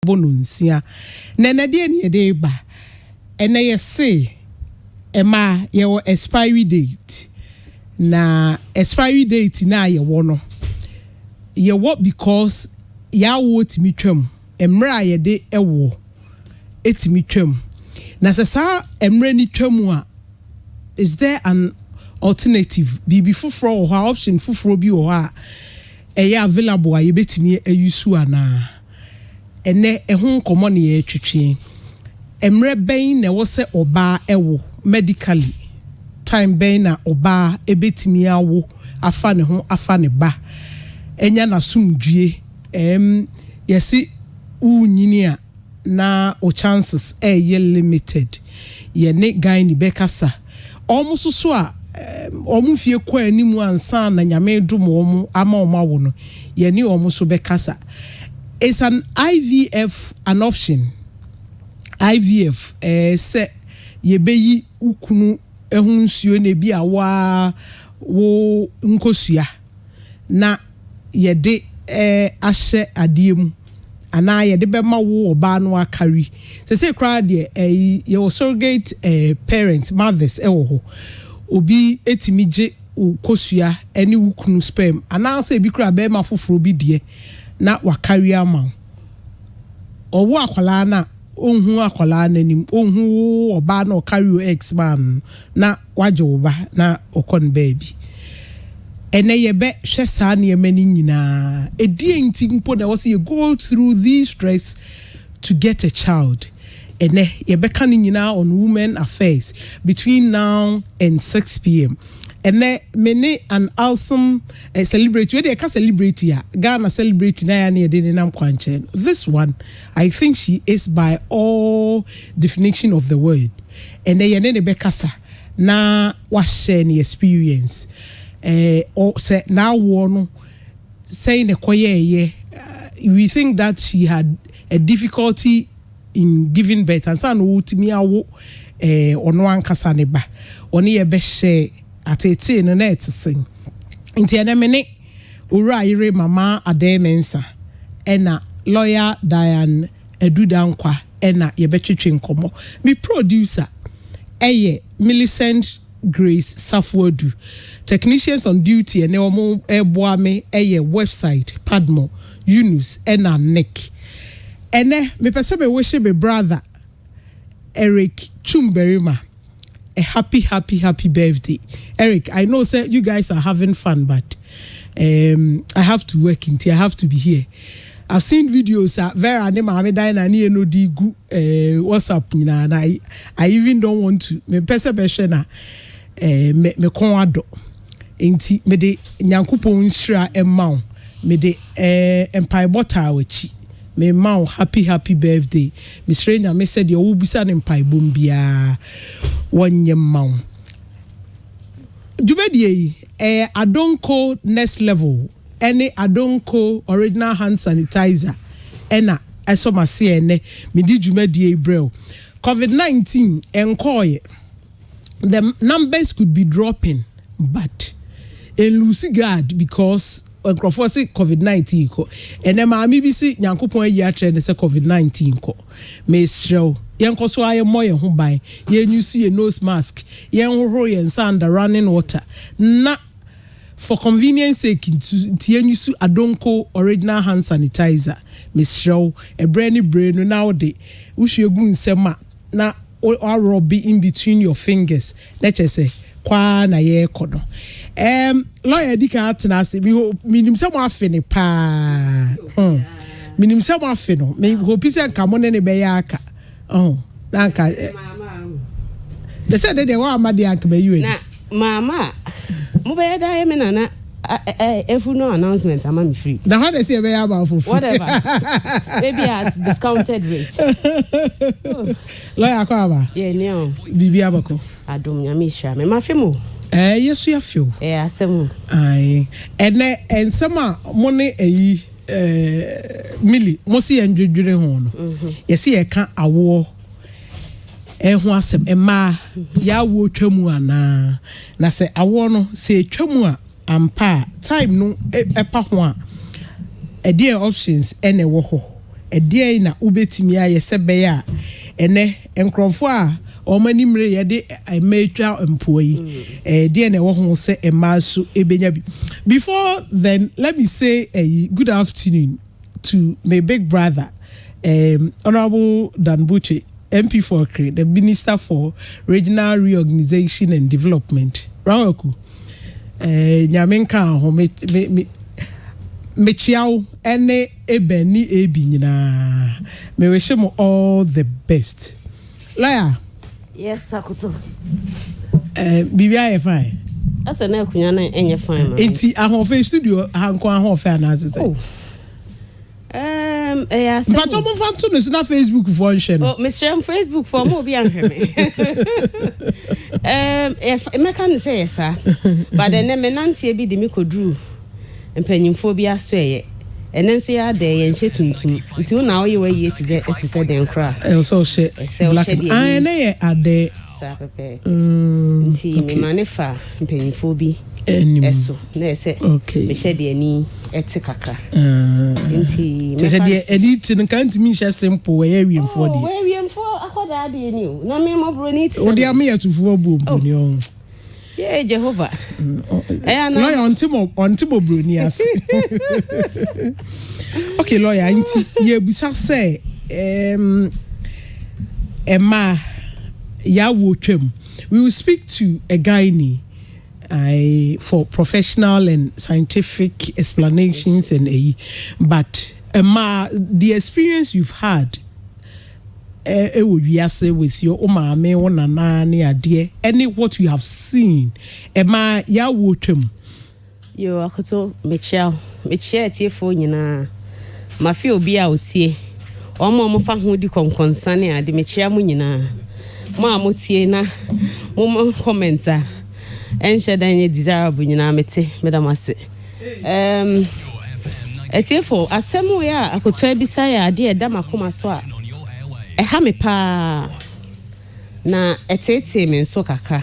bonunsia na de ne de ba ene ye say ema ye wo expiry date na expiry date na ye wo no ye wo because ya wo timi twam emra ye de ewo etimi twam na sesa emra ni twam a is there an alternative bibi fufro or option fufro bi o ha available a ye betimi ayusu ana ene ehun komo ne ye twetwe emre ben na wo se oba ewo medically time ben na oba ebetimi awo afa ne ho afa ne ba enya na sumdue yesi unyini a na o chances ye limited ye ne guy ni bekasa almost so a omufie kwa animu ansa na nyame dum omu ama omawo no ye ni omu so bekasa. It's an IVF an option. IVF se ye beyi ukunu ehun suo na bi awa wo nkosua na ye de ahye adiem ana ye de be ma wo oba no akari se kra de ye wo surrogate parent mothers ewo ho obi etimije ukosua eni ukunu sperm ana se bi kra be ma foforo bi de na wakari ama owo akwala na onhu akwala nanim onhu oba na okari ex man na waje oba na okon baby ene yebe hwesa na yemani nyina edie nti mpo na wose you go through these stress to get a child ene yebe kan nyina on women affairs between now and 6 p.m. ene many an awesome celebrity we dey ka celebrity ya Ghana celebrity na ya na de nam kwanche. This one I think she is by all definition of the word ene ye ne be kasa na wa share ni experience or say now one saying the koye we think that she had a difficulty in giving birth and so no utimi awo ono ankasa ne ba oni ye be share atete no na etsen nti ene mene ura ire mama Mansa ena lawyer Diane Edudankwa ena ye betwetwe nkomo me producer Millicent Grace Safwodu technicians on duty ene omo eboa me website Padmo Eunice ena Nick ene me pese me wish me brother Eric Chumberima a happy birthday. Eric, I know sir you guys are having fun but I have to work I have to be here. I've seen videos very ne maame dan na ne no di gu WhatsApp na and I even don't want to me pese be hwe na me kon ado enti me de nyankopon nhira emma me de empire bota wachi me ma happy birthday Miss Renya me said you will be san empire bom bia wonye ma dubedie Adonko next level any Adonko original hand sanitizer ena esoma se ene me di dwumadie brel COVID-19 enkoye the numbers could be dropping but lose guard because say COVID-19 ko ene maami bi si nyankopon ayi atre se COVID-19 ko me srew yenko so aye moye ho ban ye nyusu ye nose mask yen horo yen under running water na for convenience sake tie nyusu Adonko original hand sanitizer me srew e brand brain now de uhwegu nsema na rub in between your fingers let us say kwa na ye kodo lawyer dika atena se minim se mo afene pa minim se mo afeno me hope se nka mo ne be ya aka na nka de se de wa amade anka be you na mama mo be da ye me na efu no announcement am me free na how they say be ya ba fufu whatever maybe at discounted rate lawyer kwa ba ye ni o bibi abako adom nya me hia me ma femo yesu ya fio asemu ai ene ensema mo ne eyi mili mo si endwedwere ho no yesi ye ka awo ho asem ema ya wo twamu ana na se awo no se twamu a ampa time no epa ho a e dey options ene wo ho ɛdeɛ na ubetimi ayɛ sɛ bɛyɛ a ene enkrofo a omanimre yɛde emetwa employee ɛdeɛ na ɛwɔ ho sɛ emaso ebenya bi. Before then, let me say a good afternoon to my big brother, Honorable Dan Buche, MP for Crete, the Minister for Regional Reorganization and Development. Rawaku, Nyamenka ho mechiao ene ebeni ebi nyina. Me wish mo all the best. Laya. Yes, Akoto. Bibia fine. Asa na akunya na enye fine ma. Enti ahonfe studio hanko ahonfe anase. Oh. Yeah, but I'm on to this na Facebook for nchen. Oh, Mr. Facebook for mo bi anhwe me. If me can say yes sir. But then me nantie bi de me kodru. Empanyimfo bi aso eye. Enen so ya de ye nhye tuntum. Nti wo na wo ye wa ye ti say den kra. So she black. Ah na ye ade. Sa pepe. Nti me manefa empanyimfo bi. Eso na say me hye de ani ete kakra. Nti me say de edit no can't mean she simple we wiemfo de. We wiemfo akoda ade ni o. Na me mo bro ni ti. O de am yatufo bom ni o. Yeah, Jehovah. Lawyer ontimo bro ni ase. Okay, lawyer nti ye bisa say Emma ya wo twem. We will speak to a guy for professional and scientific explanations and but Emma, the experience you've had with your omame wonana ne ade any what you have seen Emma ya wotem yo Akoto mechia tiefo nyina mafi obi a otie omo fa ho di konkonsane ade mechia mu nyina ma motie na mo commenta enche dan desirable nyina mete medamase etiefo asemu ya Akoto ebisa ya ade eda makoma so a ha me pa na etete me nso kakra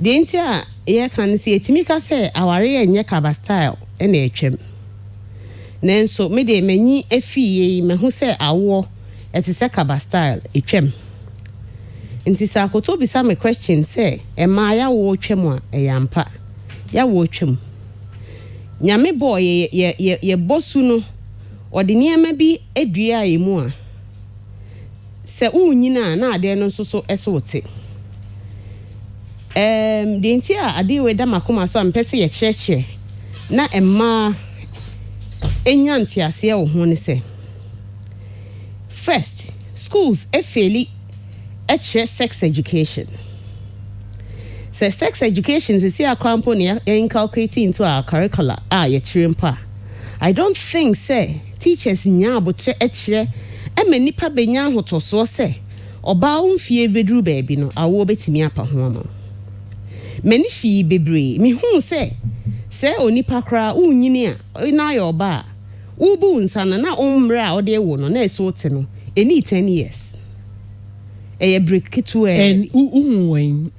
de nti a ye kan si etimi ka se aware ye nye kaba style na etwem nenso me de manyi afiye me hu se awo etise kaba style etwem nti sa Akoto bisa me question se ma ya wo twem a eyampa ya wo twem nyame boy ye bosu no ode niema bi adua emu a se unyina na ade no nso so esote de nti a ade we da makoma so ampese ye kyerɛkyerɛ na emma enya ntiase wo ho ne se first schools efeli kyerɛ sex education sex education is see akwampo ne inculcate into our curricula ye kyerempa. I don't think say teachers nya abotre kyerɛ ema nipa benya hotoso se oba umfie bedru baabi no awo betimi apa ho ama mani fi bebre mi hu se onipa kra unyini a na ya oba ubu nsana na umre a ode ewo no na eso te no eni 10 years break kitu and uwen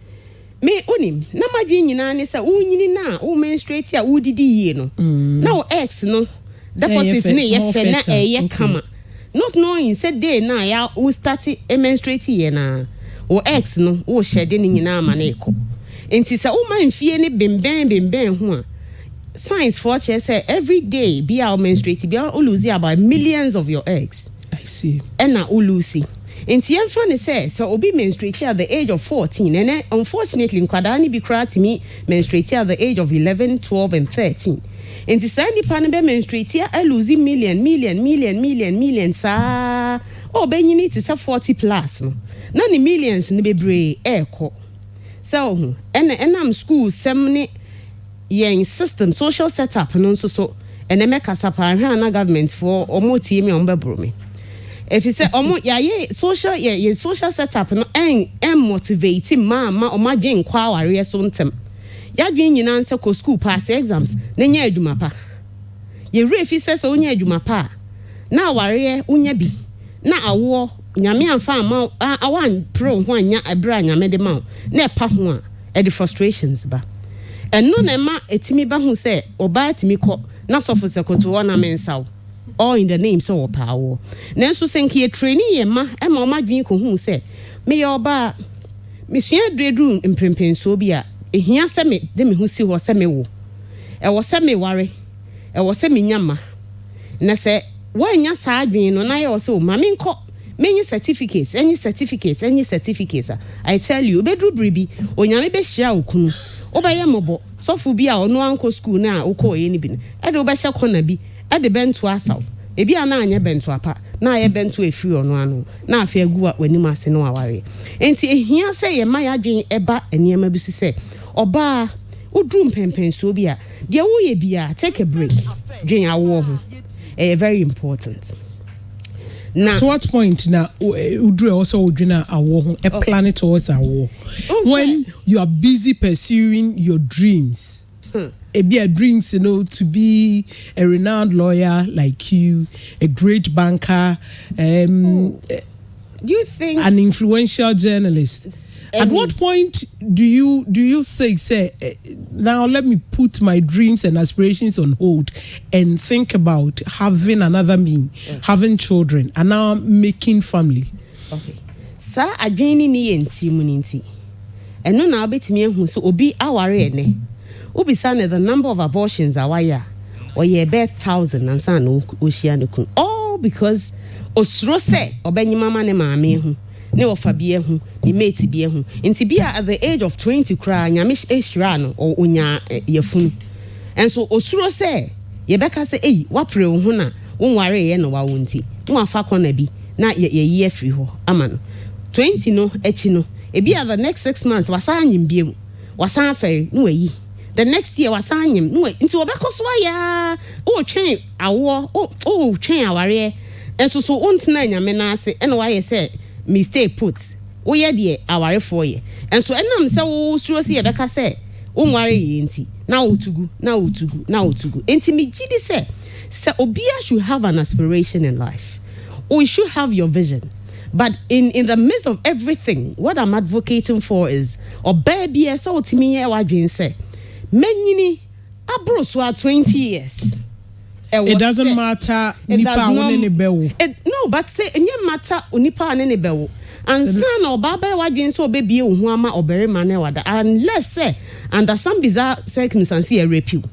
me onim na madwe nyina ne se unyini na u menstruate a udidi yie no na o ex no deposit ne ye fe na eye kama not knowing said day na ya we start menstruate ye na o ex no o shede ni nyina ama na eko enti se o man fie ne bemben ho a science for say every day be our menstruate be o lose about millions of your eggs. I see. And na o lose enti yemfa ne say so obi menstruate at the age of 14 and unfortunately nkwada ni bi kra timi menstruate at the age of 11 12 and 13. Enti sa nipa ne be menstruate a lose million sa o be nyini ti say 40 plus no na ni millions ne bebre eko so enam school sem ne yen system social setup no so ene me kasapa hwa na government for omotie me ombebro me if you say omo ye social setup no en motivate ma omadwen kwa aware so ntem ya dwen nyina nse ko school pass exams na nya adwuma pa ye refi se onya adwuma pa na aware unya bi na awo nyame amfa ama awan pro ho anya abra nyame de ma na epa ho a e the frustrations ba eno na ma etimi ba ho se oba etimi ko na sofo sekoto na mensaw all in the name so power nanso senke ye training ye ma e ma o ma dwen ko hu say me ye oba me sua dredu mprempenso bi a ehia se me de me hu si ho se me wo e wo se me ware e wo se me nyama na se wanya sa adwen no na ye wo se o ma me nko many certificates any certificates I tell you bedru bribi onyame be hia okunu obaye mobo sofu bi a ono anko school na okọ ye ni bi e de obehye kona bi e de bento asaw ebi ana anya bento apa na ye bento efiri ono ano na afi agu w'anim ase no aware enti ehia se ye ma ya dwen eba eniema bi se oba udru mpempenso bi a de wo ye bia take a break dwen awo ho very important. Now, to what point now Udre also Udrina awo a planet towards a war when you are busy pursuing your dreams? It be a dreams, you know, to be a renowned lawyer like you, a great banker, do you think an influential journalist? At what point do you say now let me put my dreams and aspirations on hold and think about having another me, having children, and now making family? Okay. Sir, adwene ni enti muninti. Eno na obetimi ehu so obi aware ene. Obi say the number of abortions awaya or ye be 1,000 and san ohia ne kun. All because osuro say obenyima ma ne maame ehu. Ne ofa bi ehu ni mate bi ehu nti bia at the age of 20 kra nyame ehira no o onya yefunu enso osuro se ye beka se wapre wo hu na wo nware ye no wa wonti wo afa kona bi na ye afiri ho ama no 20 no echi no ebi at the next 6 months wasa anyim biem wasa afere no wayi the next year wasa anyim no nti obekoso ya o twen awo o twen aware enso so ontena nyame na ase ene wa ye se mistake put we ye de aware for ye and so enam say wo suro se ye beka say wo nware ye nti na otugu enti me gidi say obia should have an aspiration in life or you should have your vision, but in the midst of everything what I'm advocating for is baby so otimi ye wadwen say menyini abro so 20 years. It doesn't matter nipa woni bewo. No, but say enye matter onipa ne bewo. And son or baba wadwen so obebie ohu ama obere mane wada unless say under some bizarre circumstances a rape you.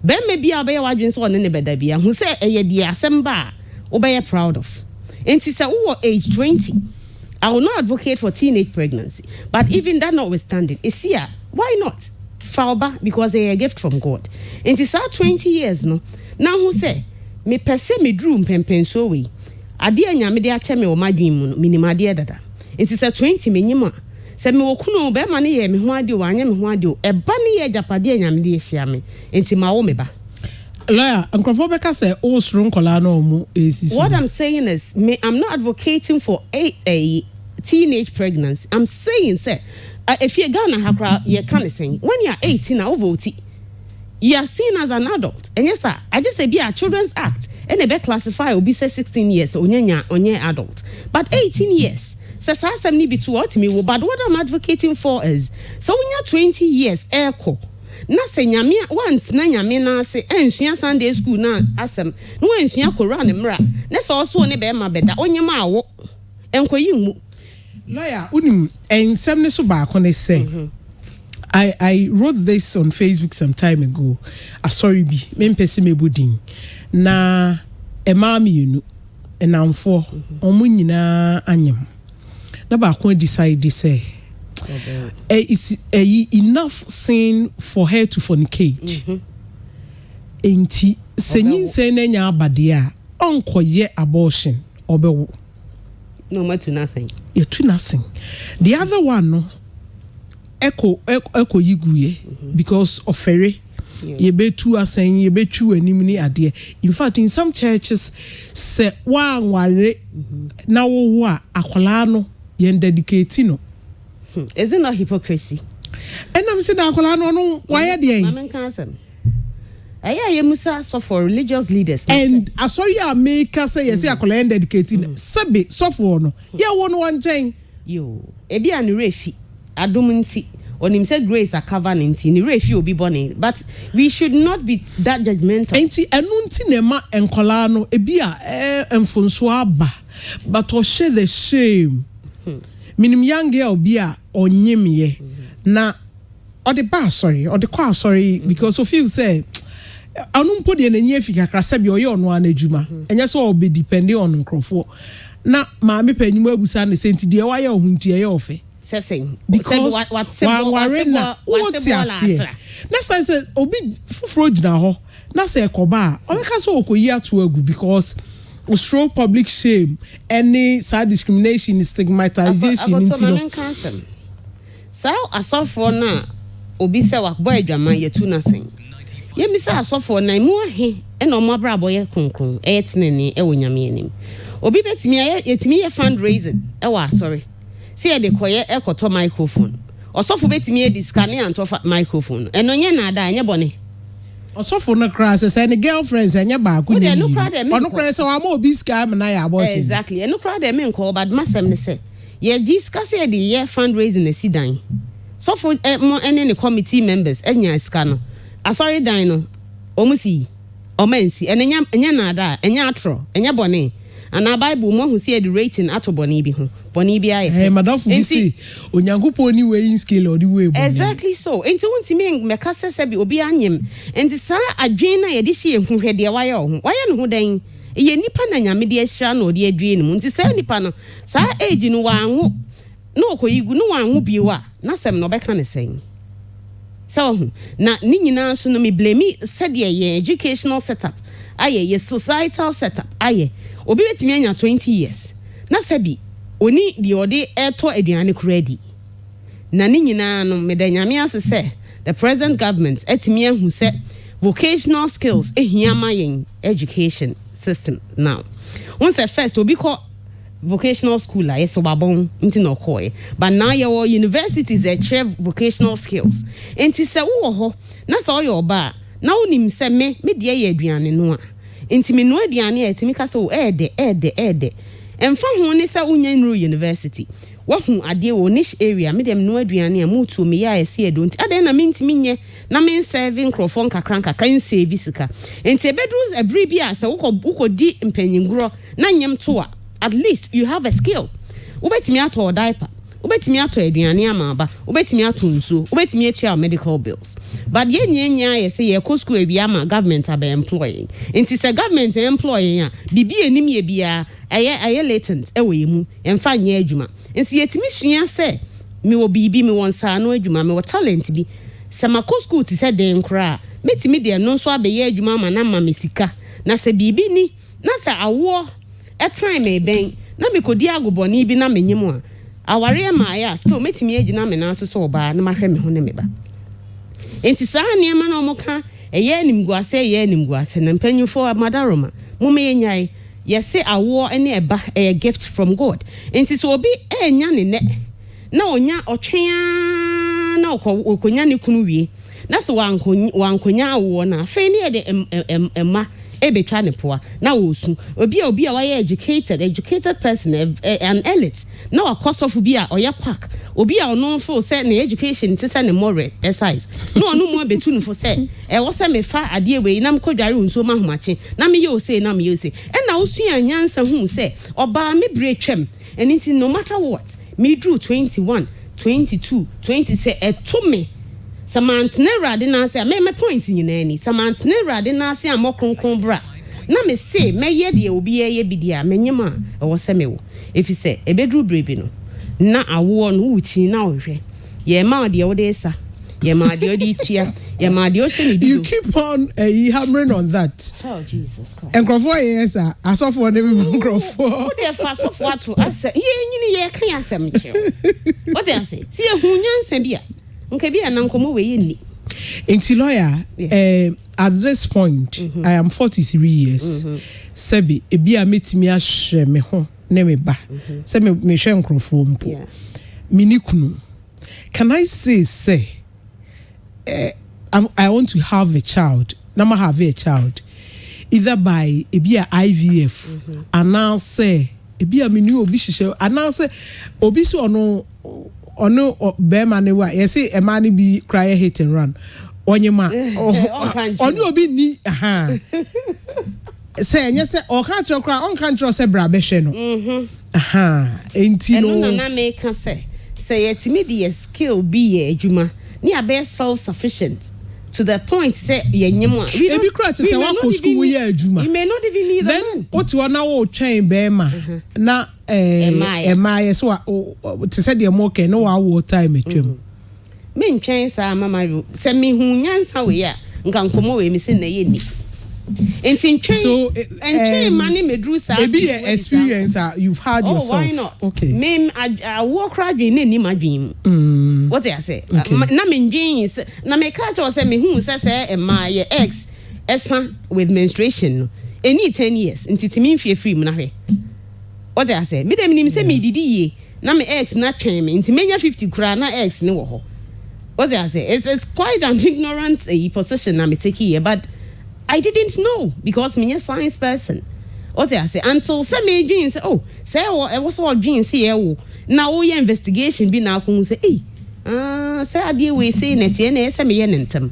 Ben maybe abaye wadwen so ne beda bia hu say eye di asemba obeye proud of. Enti say wo age 20. I will not advocate for teenage pregnancy, but even that notwithstanding, here why not? Falba because a gift from God. Enti say 20 years no. Now who say me pese me drew mpempenso we ade anyame de ache me o madwen mu minima de dada enti se 20 me nyima se me okuno be ma ne ye me ho ade o anya me ho ade o eba ne ye japade anyame de ehia me enti ma wo me ba lawyer ankrofo beka say o suru nkola na omu esi. What I'm saying is I'm not advocating for a teenage pregnancy. I'm saying say if you Ghana hakra ye can say when you are 18 na over you are seen as an adult. And yes, sir, I just say be a Children's Act. And they be classify or be say 16 years onye adult. But 18 years. Says I need be to me. But what I'm advocating for is so when you're 20 years, echo. Na say nyame once na nyame na say ensua Sunday school na asem. No ensua Quran mra. Na so also ne be ma beda onye ma awo. Enkoyi mu. Lawyer, unim ensem ne so ba ko ne say. I wrote this on Facebook some time ago. Sorry bi me mpese mebudin na emam yunu enamfo omo nyina anyem na ba ko decide say is enough sin for her to fornicate. Enti senyin say na nya abade a onkoye abortion obewo no matter nothing. You to nothing. The other one no Echo yiguye because of ferry. Ye be tu asen ye be tu anim ni ade. In fact, in some churches say wa nware na wo a akola no ye dedicate no. Is it not hypocrisy? And I'm saying akola no why dey? Mamen kan aya ye musa so for religious leaders. And asori ya make say ye say akola en dedicate sebe so for no. Ye won one chain. Yo, ebi an refi adom nti on him said grace a covenant in refi obi bone, but we should not be that judgmental. Enti enunti nema enkola no ebia enfonso aba but o share the shame. Minim young girl bia onyemye na or the bar sorry or the car sorry because of you say anumpo de nenye fika krasa bi oye ono anadwuma enya so obe depending on nkrofo na maame panyum abusa ne senti de waye ohunti ye ofe sesing because what na say obi fufuro gina ho na say ekoba o meka so okoyi ato agu because usro public shame any side discrimination stigmatization intino so asofo na obi se wakbo adwaman yetu na sen ye mi se asofo na mu ahe e na omo brabo ye konkon e yetenene e wonyame anim obi betimi yetimi ye fundraising e wa sorry see e de koye ekoto microphone osofo betimi ye discane anto microphone eno nye na ada anye bone osofo no crass say ne girlfriends anya ba ku ni ono crass wa ma obi scam na ya abortion exactly eno crowd dem nko bad masem ne say ye discuss e de ye fundraising na sidan so for mo any committee members enya ska no asori dan no omusi omansi enya na ada enya atro enya bone ana bible mo hu see the rating ato bone bi ho bone bi aye madam fu see onyankopon ni weighing scale or the way exactly so enti wonti me meka sese bi obi anyem enti sa adwen na ye de hye ehunhwede waye ho waye no ho dan ye nipa na nyame de ahira na ode adwen mu enti sa nipa no sa age no wanwo no okoyigu no wanwo biwa na sem no beka ne sen so na ni nyina so no me blame said ye educational setup aye ye societal setup aye obi betimi anya 20 years na sabi oni di ode eto aduane kredi na ni nyina no me da nyame ase se the present government etimi ahu se vocational skills ehia mayen education system now once first obi ko vocational school la yes obabon nti no koy but now your universities they vocational skills enti se wo ho na so your ba na onim se me de ye aduane no a enti me no aduane a etimi ka se o ede emfa ho ne se unya nru university wahu ade wo niche area me dem no aduane a mutu me ya ese edo nti ade na me ntimi nye na me serving crofon kakranka kan save sika enti ebedru ebri bi a se wo di mpanyingro na nyem to a at least you have a skill ubetimi ato diaper ubetimi ato aduane amaba ubetimi ato nsuo ubetimi atua medical bills but ye nyenya ye say ye ko school e bia ma government aba employing inti say government employing a bibi enim ye bia aye latent e we mu emfa nya adwuma inti yetimi sua say me wo bibi me won sa no adwuma me wo talent bi se ma ko school ti say den kra metimi de no so abaye adwuma ma na ma mesika na se bibi ni na se awo e time e ben na me kodi agoboni bi na menyim a aware ma ya still metimi agina me na so so oba na mahwe me ho ne me ba enti sa ne ma na omoka eye nimguase na mpanyufo madaroma mo me nyai yese awo ene eba a gift from God enti so obi enya ne na onya otwea na okonya ne kunu wie na so wankonya awo na fe ne de emma ebetwa ne poa na wosu obi a why educated person an elite na wakosofu bi a oya quack obi a ono fo say na education ti say ne more exercise no onu mo betu no fo say e wo say me fa ade we na mkodware unso mahomache na me yo say e na osua nyansa hu say oba me bre twem enti no matter what me drew 21 22 20 say to me samantne rade na say me point nyina ni samantne rade na say amokronkron bra na me say me ye de obi ye bidia menyema e wo say me wo efi say ebedru brebi no na awo no wuchi na ohwe ye ma de wo de sa ye ma de odi tua ye ma de o se ni you keep on hammering on that. Oh Jesus Christ. Enkrofo yes asofo ne me enkrofo wo de fa sofo ato asa ye nyini ye kan asem kire what dey say see ehunyansa bia nke bia na nkomo we ye ni enti lawyer at this point I am 43 years sebi ebia metimi ahwe me ho ne me ba se me hwe enkrofo mpo minikunu can I say I want to have a child nama have a child either by ebia IVF and now say ebia menu obi hihye and now say obi so no ono bema ne wa yesi e ma ne bi cry hit and run onyema ono obi ni aha say enye say o kan tro cry on kan tro say bra be hwe no aha enti no eno na make say yetimi the skill be ye adwuma ni abe self sufficient to the point say yenyem a we be cry say wa ko school we ye adwuma you may not even need then what you na wo twen bema na Ema yeso to say the more can no wa time atwam me ntwen sa mama ro se me hu nyansa we a nka nkomo we me se na ye ni enti ntwen so ntwen mani medru sa e be experience you've had yourself why not okay me I walk radwe na ni madwin what I say na me ndwin na me ka to say me hu say ema ye ex esa with menstruation any 10 years enti timi mfie free mu na hwe what I say me dem nim say me didi ye na me ex na twen me nti menya 50 kura na ex ne wo ho what I say it's quite an ignorant position na me take here but I didn't know because me a science person what I say until say me dream say oh say e was all dream say e na wo ye investigation bi na akon say say ade we say na tie na say me ye nentem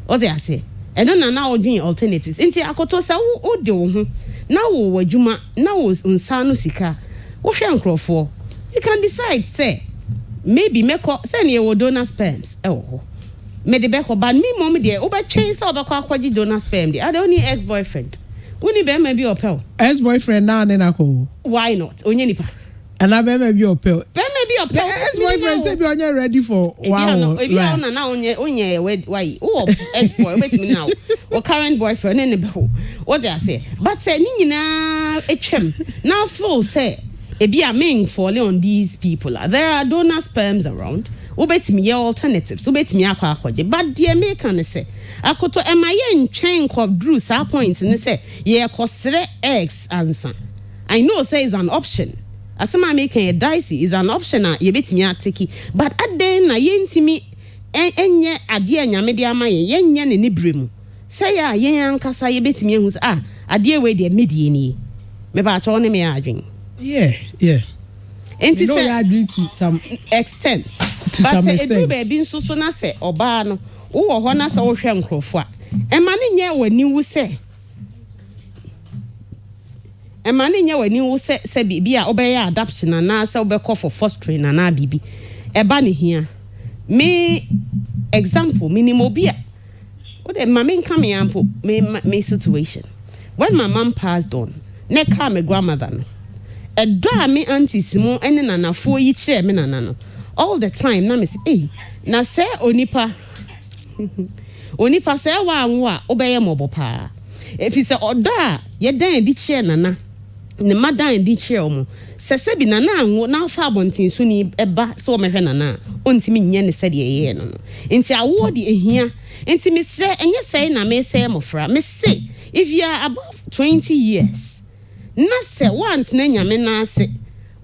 what I say e no na wo dream alternatives nti akoto say wo de wo ho na wo wadwuma na wo nsa no sika wo hwe nkrofo you can decide say maybe meko say na wo donor sperms e wo me de beko but me mom de wo be twen say obekọ akwaji donor sperm de I don't need ex boyfriend woni be ma bi opel ex boyfriend na ne nako why not onye nipa ana be ma bi opel ex boyfriend say be onye ready for wow if you na onye why who ex boy wait me now or current boyfriend ne be what I say but say ni nyina etwem now full say e be a main falling on these people there are donor sperms around obetimi ye alternatives obetimi akwaje but the American say akoto emaye ntwen ko drew sa point ne say ye kosere x answer I know say is an option asema making a dicey is an option ye betimi ateki but aden na ye ntimi enye ade anyame de ama ye nye ne nibremu say ya ye ankasa ye betimi ehu ade we de medie ni me ba cho ne me adwen yeah and you know you are doing to some extent to but some extent but baby nso so na say oba no wo ho na say wo hwe nkrofo a e ma ne nye wani wu say e ma ne nye wani wu say bibi a obeya adoption na say obekọ for fostering na bibi e ba ne hia me example minimo bia wo de ma me nka me ampo me situation when my mom passed on ne ka me grandmother no edo me aunties mo ene nanafo yi kire me nanano all the time na me say na say onipa say wa anwo a obeye mobo pa if you say odo a ye dan di kire nana ne madan di kire omo se bi nana anwo na fa abontin so ni eba so mehwe nana ontimi nye ne se de ye no enti awo de ehia enti me sre enye say na me say mofra me say if you are above 20 years na se once na nyame na se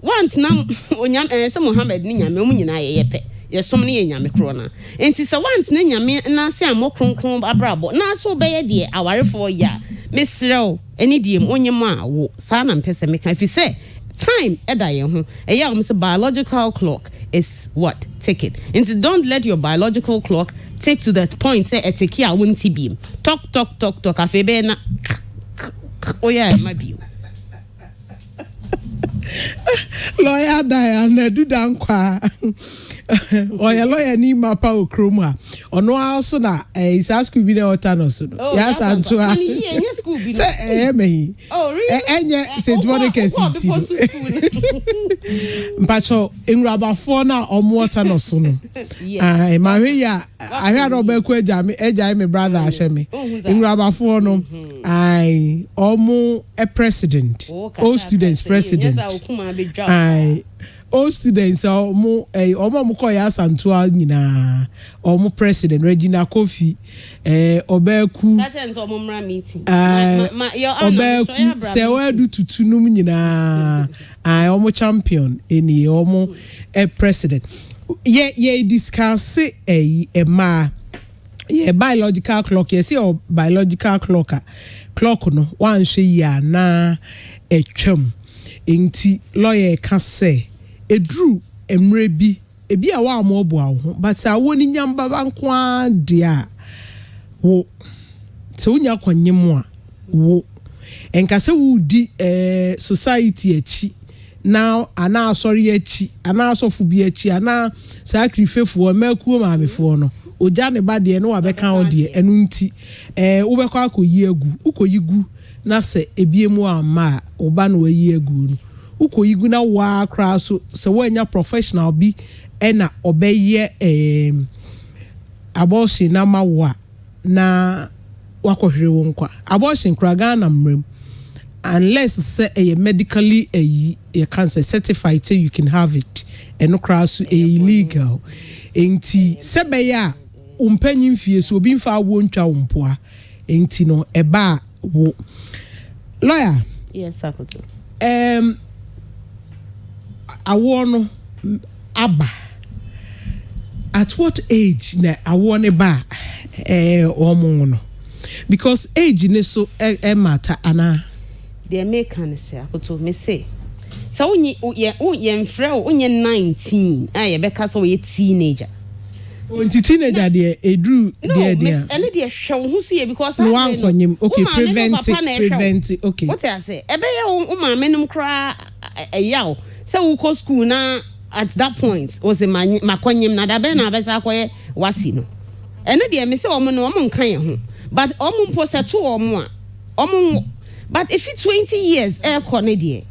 once na onyam se Muhammad ni nyame mu nyina ye yepe ye som ne ye nyame kro na enti se once na nyame na se amokronkron abrabo na so be ye de awarefo ya mesrew eni die onyem a wo sa na mpese me kan fi se time eda ye ho e ya say biological clock is what ticking enti don't let your biological clock take to that point say etiki a won't be talk afebe na oh yeah my view lawyer Diana do dan kwa oya lawyer ni mapa okroma ono also na isa school bi na otano no ya santo a say mehi oh really enye St. Monica City mpacho enrabafo na omo otano so no ah ma hwe ya ahwa ro ba ku eja me brother aheme enrabafo no ai omo a president all students president ai all students omo ko ya santua nyina omo president Regina Kofi obeku that omo mra meeting obeku se wadu tutunum nyina ai omo champion eni omo president ye discuss ma yeah biological clock yes your biological clock no wan hwe ya na etwam enti lawyer ka say edru emre bi ebi a wa mo bo awo but awo ni nyamba bankwa dia wo se unya kwanyem a wo enkase wo di society achi now ana sorry achi ana asofo bi achi ana sacrifice maku maamefo no oja ne ba de no wa beka o de enu nti wo bekọ akoyi agu ukoyi gu na se ebiemu ama oba no wayi agu no ukoyi gu na wa kra so se wanya professional bi ena obeye abortion na mawa na wakohwere wo nkwa abortion kraga na mrem unless say a medically a cancer certified say you can have it eno kra so illegal enti sebeya umpanyin fie so obi mfa wo ntwa wompoa enti no eba wo lawyer yes Akoto awo no aba at what age na awo ne ba omo no because age ne so matter ana the American say Akoto me say so ye mfrɛ wo nye 19 ye beka so ye teenager onti teenager de edru de de ene de hwɛ wo hu so ye because no one kwanyem okay prevent okay what I say ebe ye wo maame num kra yaw say wo ko school na at that point was makwanyem na da be na be sa akoye wasi no ene de me say omo no omo nkan ye ho but omo mpo se to omo a omo but if it's 20 years kone de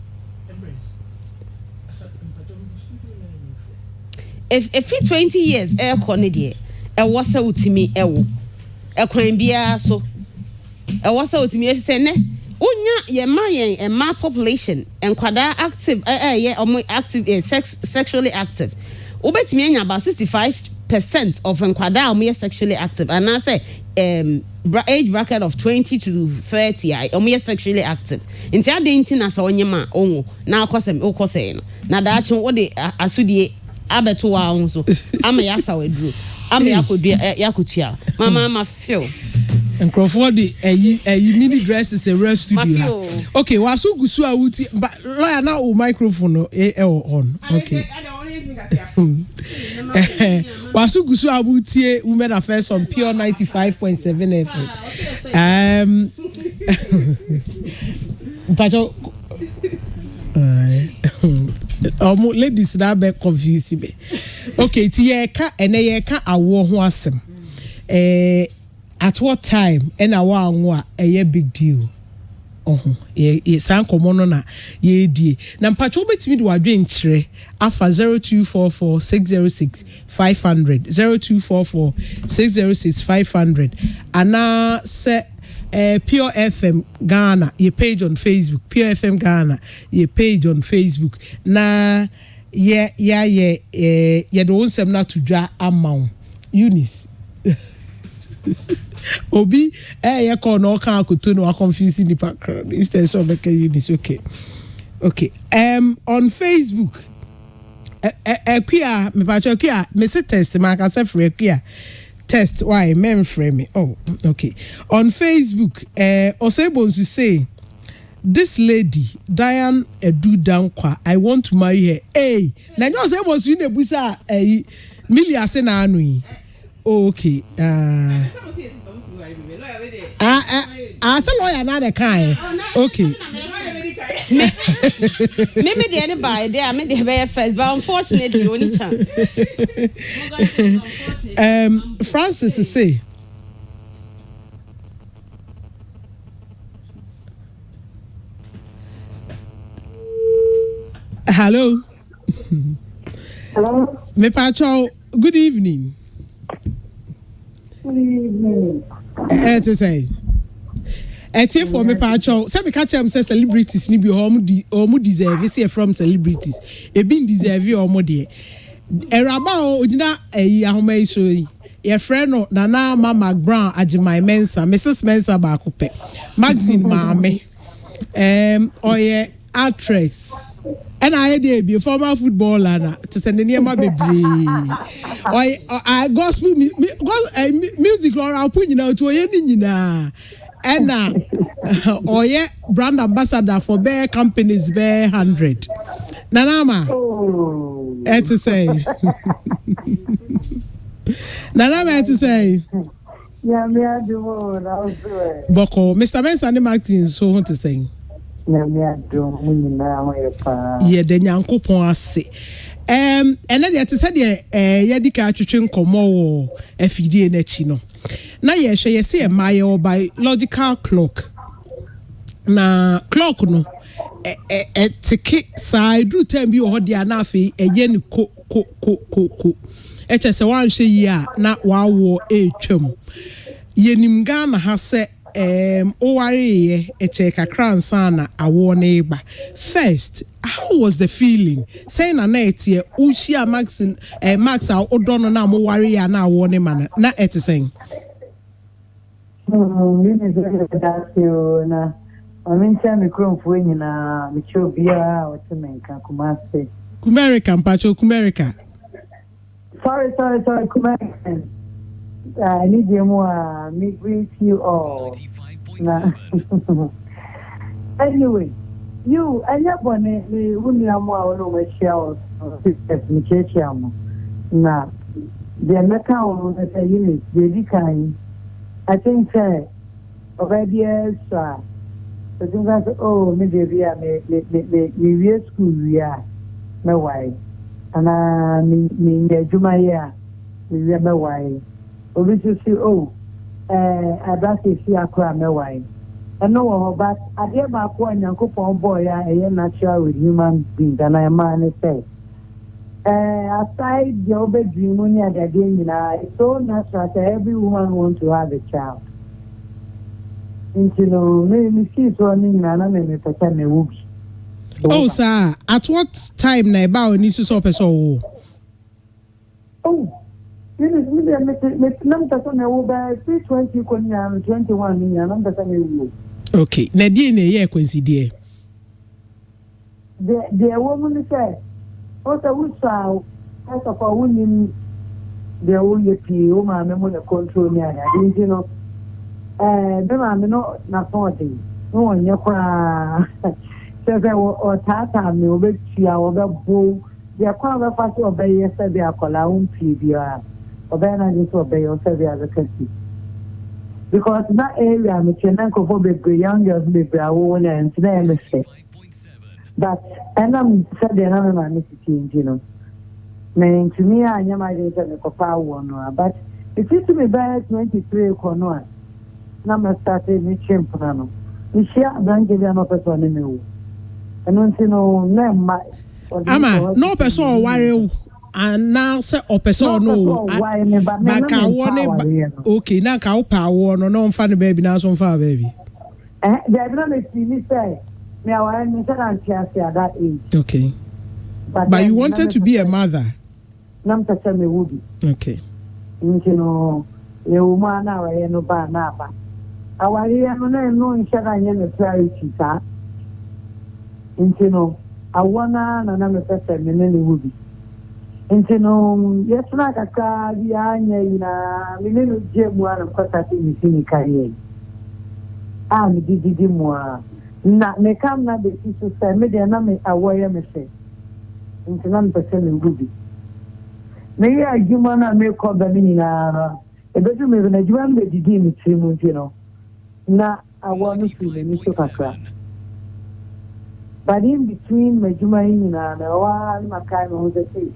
if it's 20 years kone de was sa utimi wo kwan bia so was sa utimi if say ne unya ye ma yen ma population enkwada active ye omo active sexually active obetimi anya about 65% of enkwada omo sexually active and I say age bracket of 20 to 30 omo sexually active nti adenti na sa onyema onwo na akosem no na daachi wo de asudie abeto wa onso ama yasa wedru ama yakotua mama feel Nkrofo de mini dresses a rest studio okay wasu gusu awuti but lawyer na o microphone on okay wasu gusu awuti women affairs on pure 95.7 FM pacho ladies na be confuse me okay ti ye ka ene ye ka awo ho asem at what time and awa anwa a big deal ye san komono na ye die na mpacho betimi de wadwen kire afa 0244 606 500 0244 606 500 ana se Pure FM Ghana your page on Facebook Pure FM Ghana your page on Facebook na ye do onsem na to dwa amount Eunice Obi ye call no kan Akoto no confusing the background instead so make Eunice okay on Facebook equia me pacho equia me se test ma ka se free equia test why men frame me oh okay on Facebook Osebonsu say this lady Diane Edu Dankwa I want to marry her hey na nyo Osebonsu ne busa Milia se na anu yi okay say lawyer na the kind okay maybe the anybody there me the very first but unfortunately only chance Francis say hello me pacho good evening to say for me pacho say me catch am say celebrities ni bi omo deserve say from celebrities e bin deserve omo de eraba ogina ahoma iso ye friend no Nana Ama Mcbrown Ama Mrs Mansa ba akopɛ magazine maame oye actress and I dey be former footballer na to send niema bebre oye gospel music or apu nyina to oye ni nyina and oye brand ambassador for bear companies bear 100 Nanama. Oh. To say. Nanama to say. Yeah, me I do more. Boko, Mr. Mansa and Martin so want to say. Yeah, me I do now. Yeah, the Yankopon ase. And then you said yadika twetwe nkomo wo afidie na chi no. Na ye hwe ye say my biological clock. Na clock no tiki side do time bi o dia na afi eye ni ko eche se wan hwe yi a na wawo etwam yenim Ghana ha se o ware ye eche kakra nsa na awo na eba first how was the feeling say na net ye ushia max max a odono na mo ware ya na awo ne mana na etisen that's you na Amincha mikrofo nyina michobia otemenka kumase Kumerica mpacho Kumerica sorry Kumerica I need you more me greet you all na anyway you anyabone me uniamu a ono machia sisters michechiamu na the meka ono say Eunice dey kan I think say already so so think oh me dey be me school we are me why ana me juma ya me be why obi to see oh abase fi akra me why eno wo but ade ba ko Nyankopon boy ya eye natural with human being and I man say aside the obe dream ni adade nyina it's so natural that every woman want to have a child. Me see so na me pesa me wubi. Oh sir, at what time na eba oni so person wo? Oh, me nam pesa me wo ba 320 ko nya 21 nya nam pesa me wo. Okay, na die na ye consider. The woman say, "O sa wo sa asa fa wonim the wo ye pi o ma me mo na control me ada." You know. Be ma me no na phone no onye kwa se o tata me obetua obebo de kwa be fa so obeye se be akola umpi bia obeye na je so obeye o se be azakati because that area me chena ko be young girls be awo na ntina me say but and I'm said the na na me siki you know me to me anya ma je se me ko pa wo no but it is to me by 23 ko no na me started me chimpa no we share bank give no person me wo eno ntino na ma ama no person worry and now say o person no baka won okay na ka o pa wo no no mfa ne baby na so mfa baby they do not see me say me I want me say at that age okay but you wanted to be a mother nam ta say me would okay ntino e o ma na wa ye no ba na ba awari ya no nshara nye me priority ta ntino awana na me pesa me ne wubi ntino yesna kaka ya nya ina me ne je mu ana kwata ti mi sini kariye mi didi mu na me kam na de so say me de na me awoye me se ntino me pesa me wubi me ya juma na me ko ba ni na ebeju me na juma me didi mi trimu ntino na I want to feel the new kakra. But in between my Juma in and my kind of the face.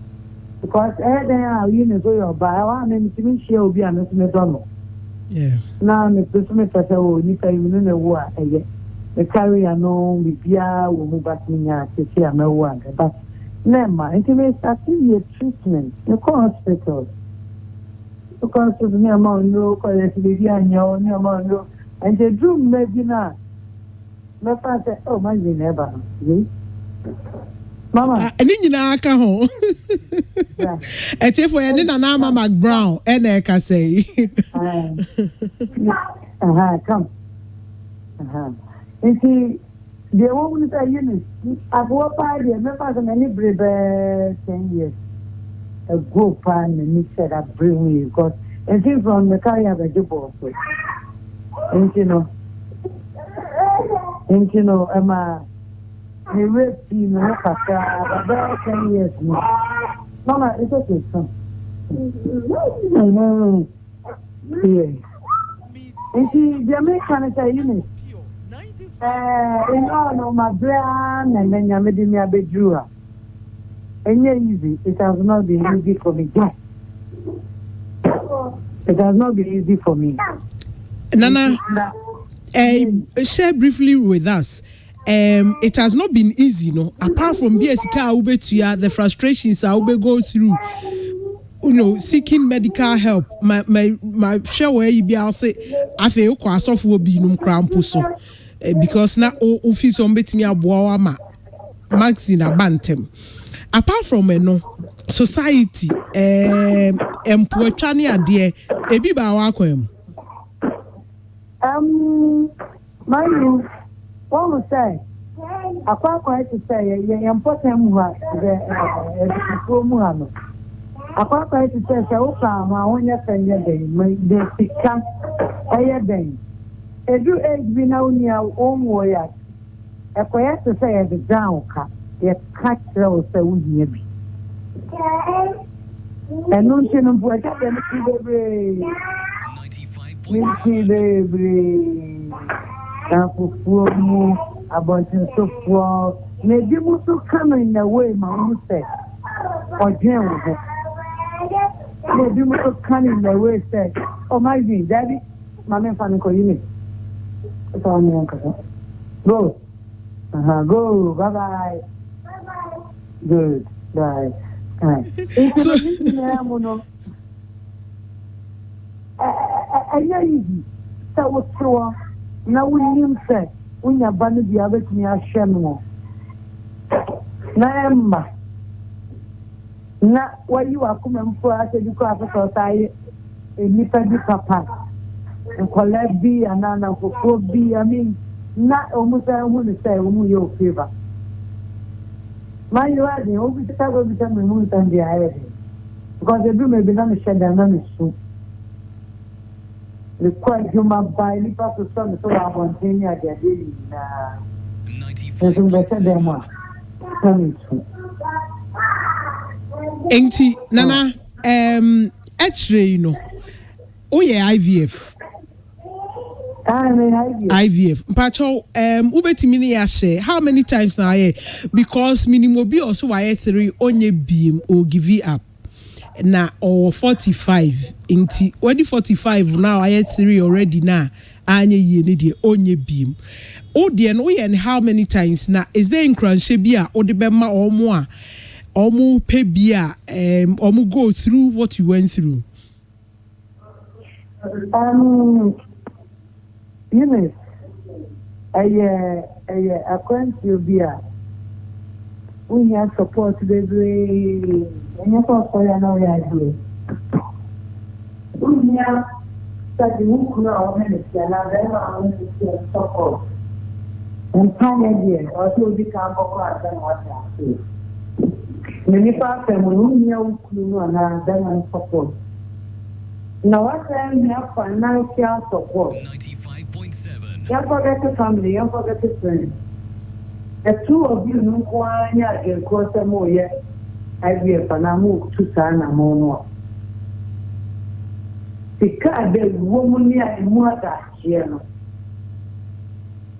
Because there Eunice or by and to she will be an estimate. Yeah. Now the person that I will need to know what I get. The carrier no be Bia will move back me to see no one. But never, it may start a treatment. You call hospital. Because of me among no, because baby and your among and the room maybe not. My father, oh, my never. Mama. Ni nyina aka ho. Echefo ye ni na Ama Mcbrown e ka say. Come. You see, the woman say Eunice, I've worked by the members of many brave 10 years. A good pan and me said I bring me because and things from the carrier the job also. And you know, Emma, me rape me kaka about 10 years no. Mama, it's okay, son. Yeah. It's Jamaican is a Eunice. No, my brand, and then you made me a bedroom. And yeah, easy. It has not been easy for me. Yes. It has not been easy for me. Nana, share briefly with us. It has not been easy, no. Apart from BSK, the frustrations I will go through. Seeking medical help. My share where you be, I'll say, I feel quite off will be no crampuso. Because now office on betting me a boama max in a bantam. Apart from society, Poetani dear, a bit about Manu, what would say? I quite quite to say, important the promo. I quite quite to say, my own yes and your day, the become a day. A do age be now near own warrior. A quiet to say at the down cut, yet catch those that would be. And no shame of what happened to the 95.7 about so far. Maybe to come in the way, my own said, or general. Maybe to come in the way, said, oh, my dear, daddy, my man, Eunice. Go. Go. Bye-bye. Good. Bye. So, easy. That was true. Now we him say, when you abandon the other to me, I share more. Now, why you are coming for us, you go after society, a nipper papa, and collect B and Nana for B. I mean, not almost I want to say, your favor. My you are the only time will become removed and the air. Because the room may be done a shed and none is soon. The quite human by the pass of some so I want to hear their daily. 95. Auntie Nana, X-ray, oh yeah, IVF. IVF. Pacho, ubeti mini yashe. How many times now? Because minimum be also why 3 onye beam or give it up. Na or 45. Inti when the 45 now I 3 already now. Anye ye need the onye beam. Oh dear, no and how many times now? Is there in Cranshebia or the Bema or more? Or more pay beer or more go through what you went through? Eunice, I can't you be we have support the way and you for you know we are doing. We have such a book now, minister, and I'm support. And finally, also become a part of what I say. Many parts of and then support. Now, what time we have financial support? 95.7. You forget the family, you forget the friends. The two of you know why you are in Costa Moya. I be a Panamu to Sana Mono. Because the woman here in Mota, here.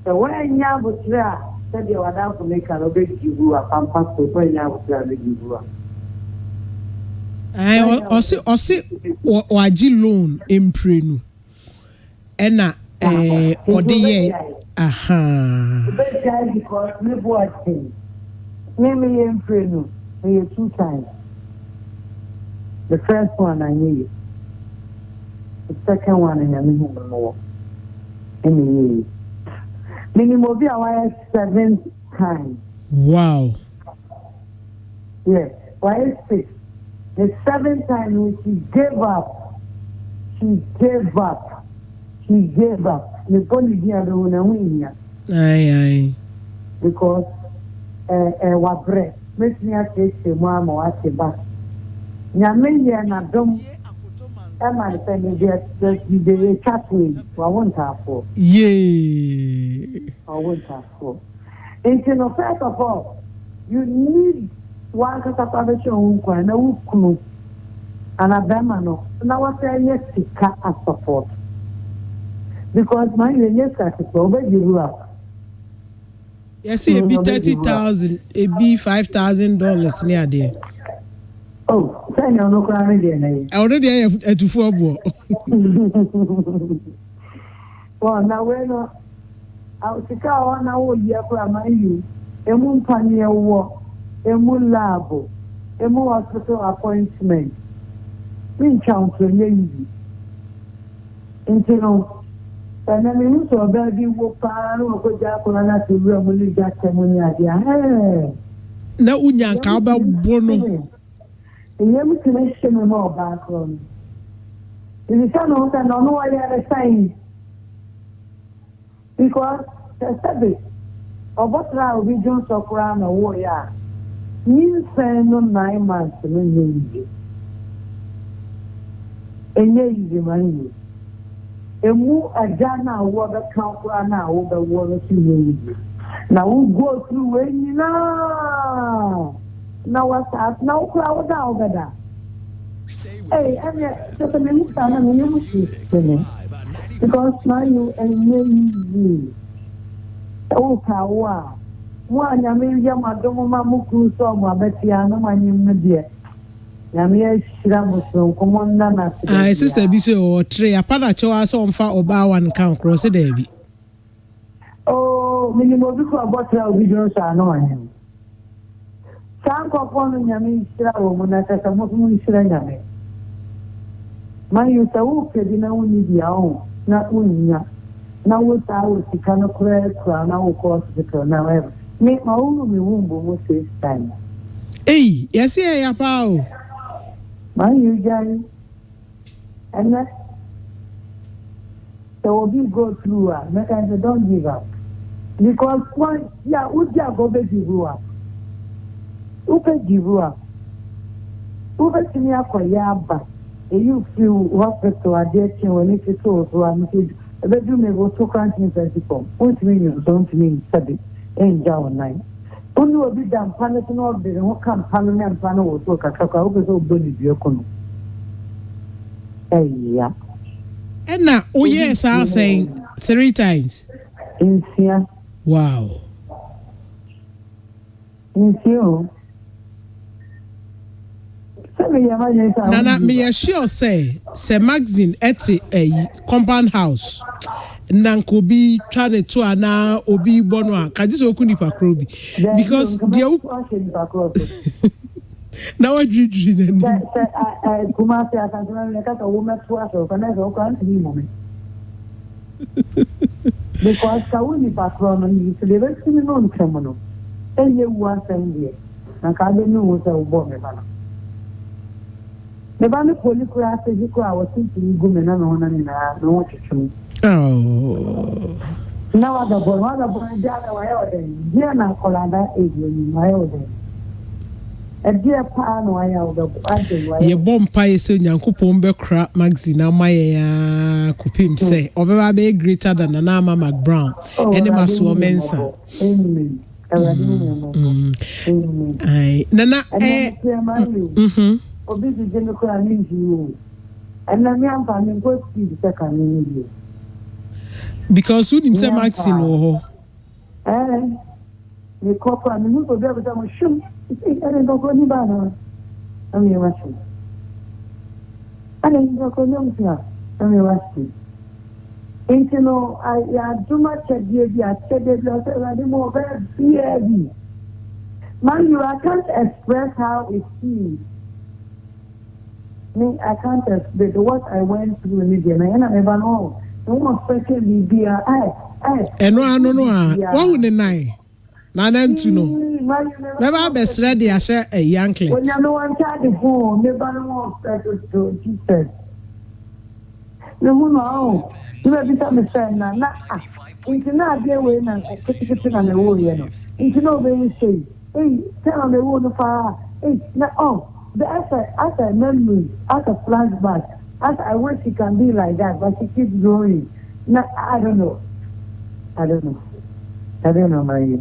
The way you have there, said you are down to make a big you up and pass to when you have to make you up. I also waji loan imprenu ena ode aha because me watching me imprenu me 2 times. The first one I knew, the second one I knew more. Minimum be our 7 times. Wow. Yes, why 6? The 7th time when she gave up. She gave up. The only day I don't win. Aye. Because what bread. Make me a taste the mama or the back. Nyamenya na dom. Emma said the chat with. I won't have for. Yeah. I won't have for. It's first of all, you need one capacity and a wook and a bemano. Now I say yes, as support. Because my yes, I suppose you up. Yes, it be 30,000, it be $5,000 near there. Oh, say no crying there. I already have a 2-4. Well, now we're not. I'll take out 1 hour year for my you. A moon pioneer war, a moon labo, a more hospital appointment. Being counter easy. Into and then we saw a baby walk down or go down to really get money idea. Now, Unyanka about Bono. The young connection more background. It is not and no other sign. Because the service of what now regions of Ram or warrior means 9 months in easy money. A move a jana water count now over water to now we go through when now what's up now crowd over there. Hey, I'm just a minute and you because now you and me. Oh, Kawa. One, I mean, Yamadoma Muku, so my Betiano, my new Yamia Shiramus, come on, Nana. Sister Biso or Trey, a panacho as on far or bow and count cross a Debbie. Oh, minimum because about our videos are annoying. Some upon Yami Shira, when I said some of them Shirayame. My youth are okay, you know, need your own, not winning. Now what I was the kind of credit crown, now course the crown, however. Make my own womb almost this time. Hey, yes, yeah, Pao. My you guys, and that so we go through make I say don't give up. Because one, yeah, would you go back give up? Who can give up? Who can see me up for Yaba? You feel hospital are there when it is so I'm a bedroom may go to country principle. What mean don't mean study and down 9. Only will be done punishing all the what come panel and panel will talk a cocker over so bully your canoe. Hey, yeah. And now, oh, yes, I'll say 3 times. In here, Wow. in here. Nana, me sure say magazine at a compound house. Nankobi trying to ana obi bonwa kaji so kuni pakrobi because dia now I dream Kumasi asanzana kaka woman to us or connect or can't be moment. Because Kawuni Pakron and you live in non criminal. And you want and ye. And Kadi knew what a woman. The Bana Polycraft is equal. I was thinking women and on and no what to. Oh. Now other boy, Jana, my order. Diana Colada, my order. A dear pan, why out of ye bomb pie so Yankupon Bekra magazine now my kupim say or be greater than an Ama Mcbrown. Any maso Mansa. Amen. Aye. Nana Obi di jenoko ani you. And na me am fan go see the second you. because who him say magazine wo Me kopa me no go be able to shum. I don't go ni ba na. Ami washi. I don't go ni umtia. Ami washi. Enti no I do much check I check the more very Man, I can't express how it feels. Me, I can't explain what I went through in India. I never know. No one especially be and no what would deny Nana to know never best ready I share a young clip when you know one child before never know to Jesus. No no you may be some friend na into not be way na kitchen on the wall you know into no way say hey tell on the wall no far hey na as a memory, as a flashback, as I wish she can be like that, but she keeps growing. No, I don't know, my.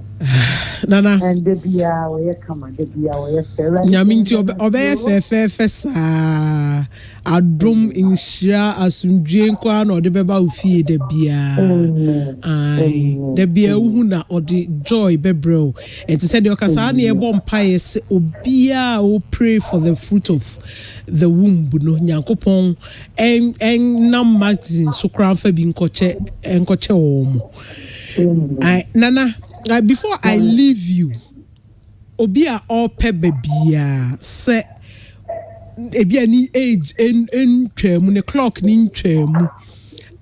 Nana. And the beer where come and the beer where Yaminti obey sa adrum inshira asundwe kwa na ode beba ofie de bia ai de bia hu na ode joy bebrel and to say the okasa na e bom pae se obia o pray for the fruit of the womb no nyankopon en nam magazine so kran fa bi nkoche wo mo ai nana before I leave you obi a all pebe bia se ebi ani age en twam ne clock ni twam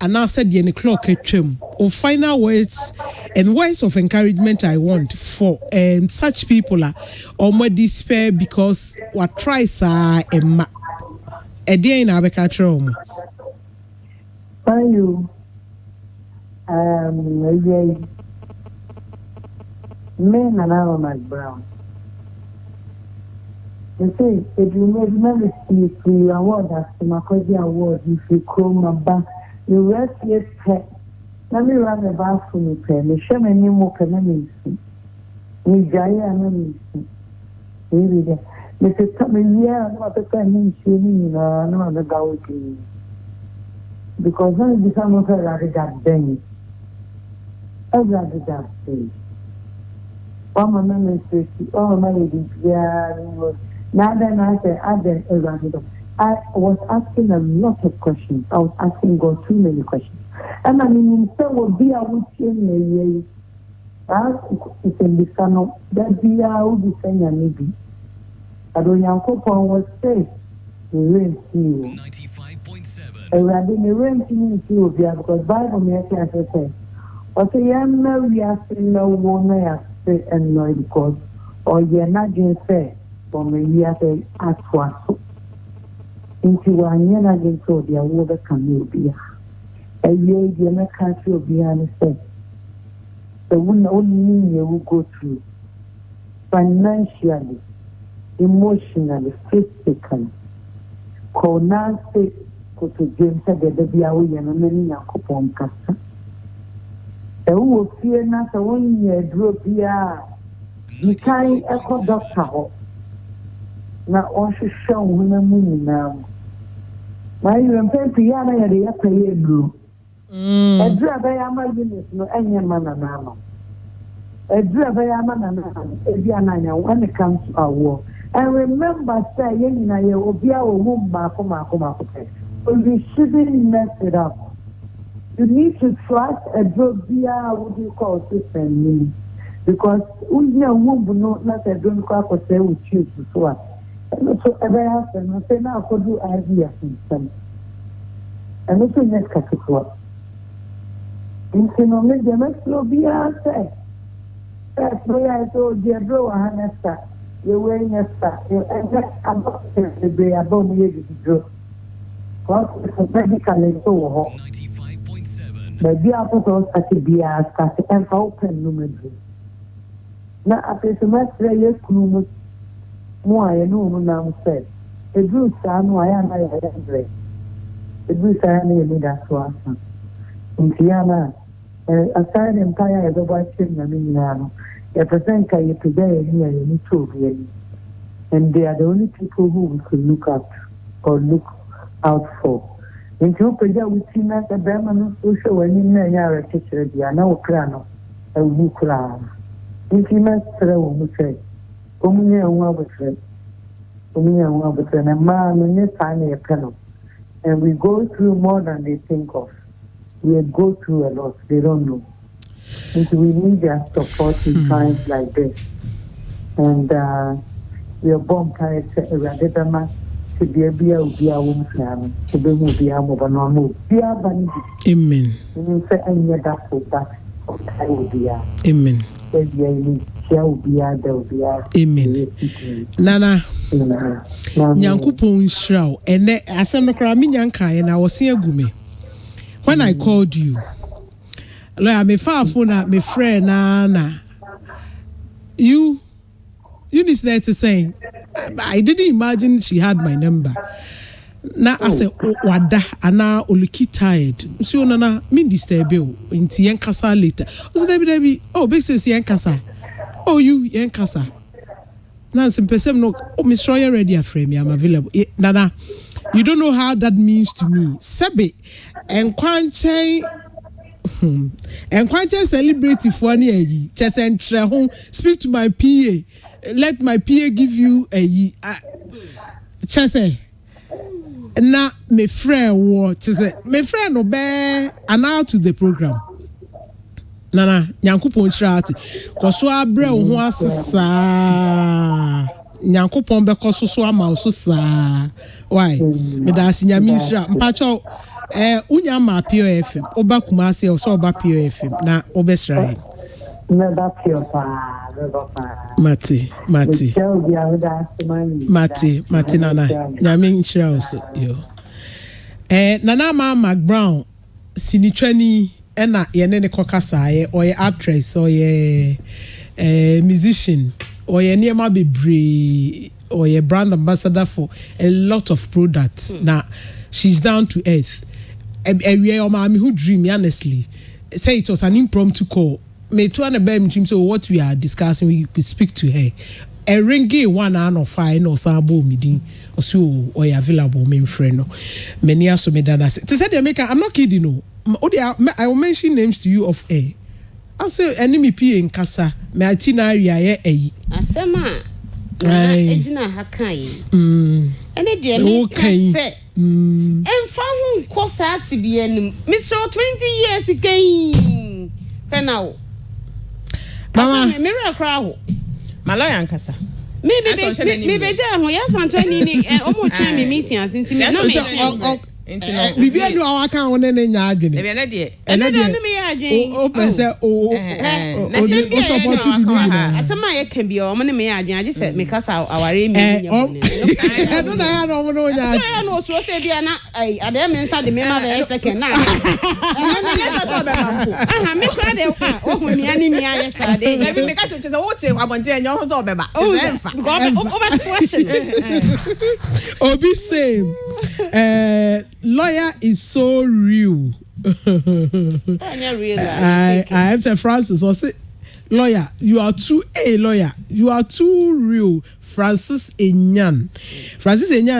and now said the clock twam or final words and words of encouragement I want for such people are almost despair because what tries are a day in our catchroom. You men and Ama Mcbrown. You see, if you never see free award as the Makoji Award, if you come back, you rest your pet. Let me run a bathroom pen. The shaman you more can you Jaya and maybe there. Mrs. Tommy, yeah, what the time means, no other gouty. Because when it becomes a rather that day, I'd rather that day. All my memories, all my ladies, yeah, now then I said, I was asking a lot of questions. I was asking God too many questions. And I mean, so will be a within it's in the sun, that be a would be saying, maybe. I don't know, was safe. The rain to you. 95.7. And I didn't rain to you because Bible makes it say, okay, we are saying no one and no because or you're not going to say for me we are saying at once into one year again so the water can be a year the country will be honest the one only you will go through financially, emotionally, physically. Konase to James said that be away and many yakupon casta. A who fear not a 1 year drop here. You can't echo doctor. Now, all should show when I'm winning now. My even piano at the upper year blue. A driver, I'm a Eunice, no any man and mamma. A driver, I'm a man, when it comes to our war. And remember, say, you will be our womb, but you shouldn't mess it up. You need to trust a drug beer, what you call system means. Because we know womb, not a drunk crack or say we choose to swap. And so, every afternoon, I say now, I could do ideas in some. And also, next category. In Sinome, the next will be our say. That's why I told you, bro, Hanessa. You're wearing a star. And that's about the day above me to draw. Because it's medically so hot. 95.7. But the apostles at the beer started and open numerous. Now, after the semester, yes, Kumus, more I know now said. The Bruce, I know I am the Bruce, I am that's what in Tiana, aside empire as a white children, I mean, a present you today here in Ethiopia, and they are the only people who we could look up or look out for. In Ethiopia, we see that the Burman social when you know you're a teacher, they are now crano, a wukra. If you must say, only a woman, a man, and you sign a panel. And we go through more than they think of. We go through a lot, they don't know. And we need their support in times like this. And we are born to be a beer, be a woman, to be a mobile, be a bunny. Amen. And you say, I need that for that. I will be a. Amen. Amen. Nana. Nyankopon shroud. And asem no kra me nyanka and I was here gume. When I called you, like me far phone me friend na Eunice there to say I didn't imagine she had my number. Na I said wada ana oluki tired. So nana me disturb you inti yen kasa later. So Debbie oh big sis yen kasa. Oh, you kasa. Now some person no. Oh, Miss Roy already a frame. I'm available. Nana, you don't know how that means to me. Sebe, and Kwanche celebrate for any ye. Just enter home. Speak to my PA. Let my PA give you a ye. Chese. Na me friend wo. Chese. Me friend no be an to the program. Nana, Yankupon Trati. Koso abre ho asesa. Nyankopon be koso so ama so sa. Why? Me da asinya ministra. Mpacho unya ma POFM. Oba Kumasi o so oba POFM na obesra. Me ba POFM. Mati. Mati nana. Nyame nchira also yo. Nana Ama Mcbrown sinitwani ena yene ne kokasa ye oye actress oye musician oye niema bebre oye brand ambassador for a lot of products. Now she's down to earth. We are my who dream honestly. Say it was an impromptu call. Me to an about dream so what we are discussing we could speak to her. A ringy 1 hour or 5 no sabo meeting or so or available main friend no. Many are so me dana. To say they make I'm not kidding no. I will mention names to you of a. I say enemy P in Casa, my itinerary Asema. Ejina hakai. And it dear me say. And found course at to be en Mr. 20 years again. Now. Mama, mirror crowd. Malaya Casa. Maybe there, yes, I'm training and almost training meeting as intimate. Bibi enu awa kan won ne nya adwene. E be na de. Ene de me ya adwen. O pese o support bibi na. Asema ye kan bi o mo ne me ya adwen age se me kasa aware mi nya mo ne. E do na ya no mo no nya. Ya no so se bia na ai ade me nsa de me ma be second na. Ene ne ya so be ma ko. Aha me kra de o hu ni ani mi aye sa de. Na bi me kasa che se wo te abonte enyo ho so be ba. Te emfa. O ba twatching. Obi same. Lawyer is so real. I have to Francis or say lawyer, you are too you are too real. Francis Enyan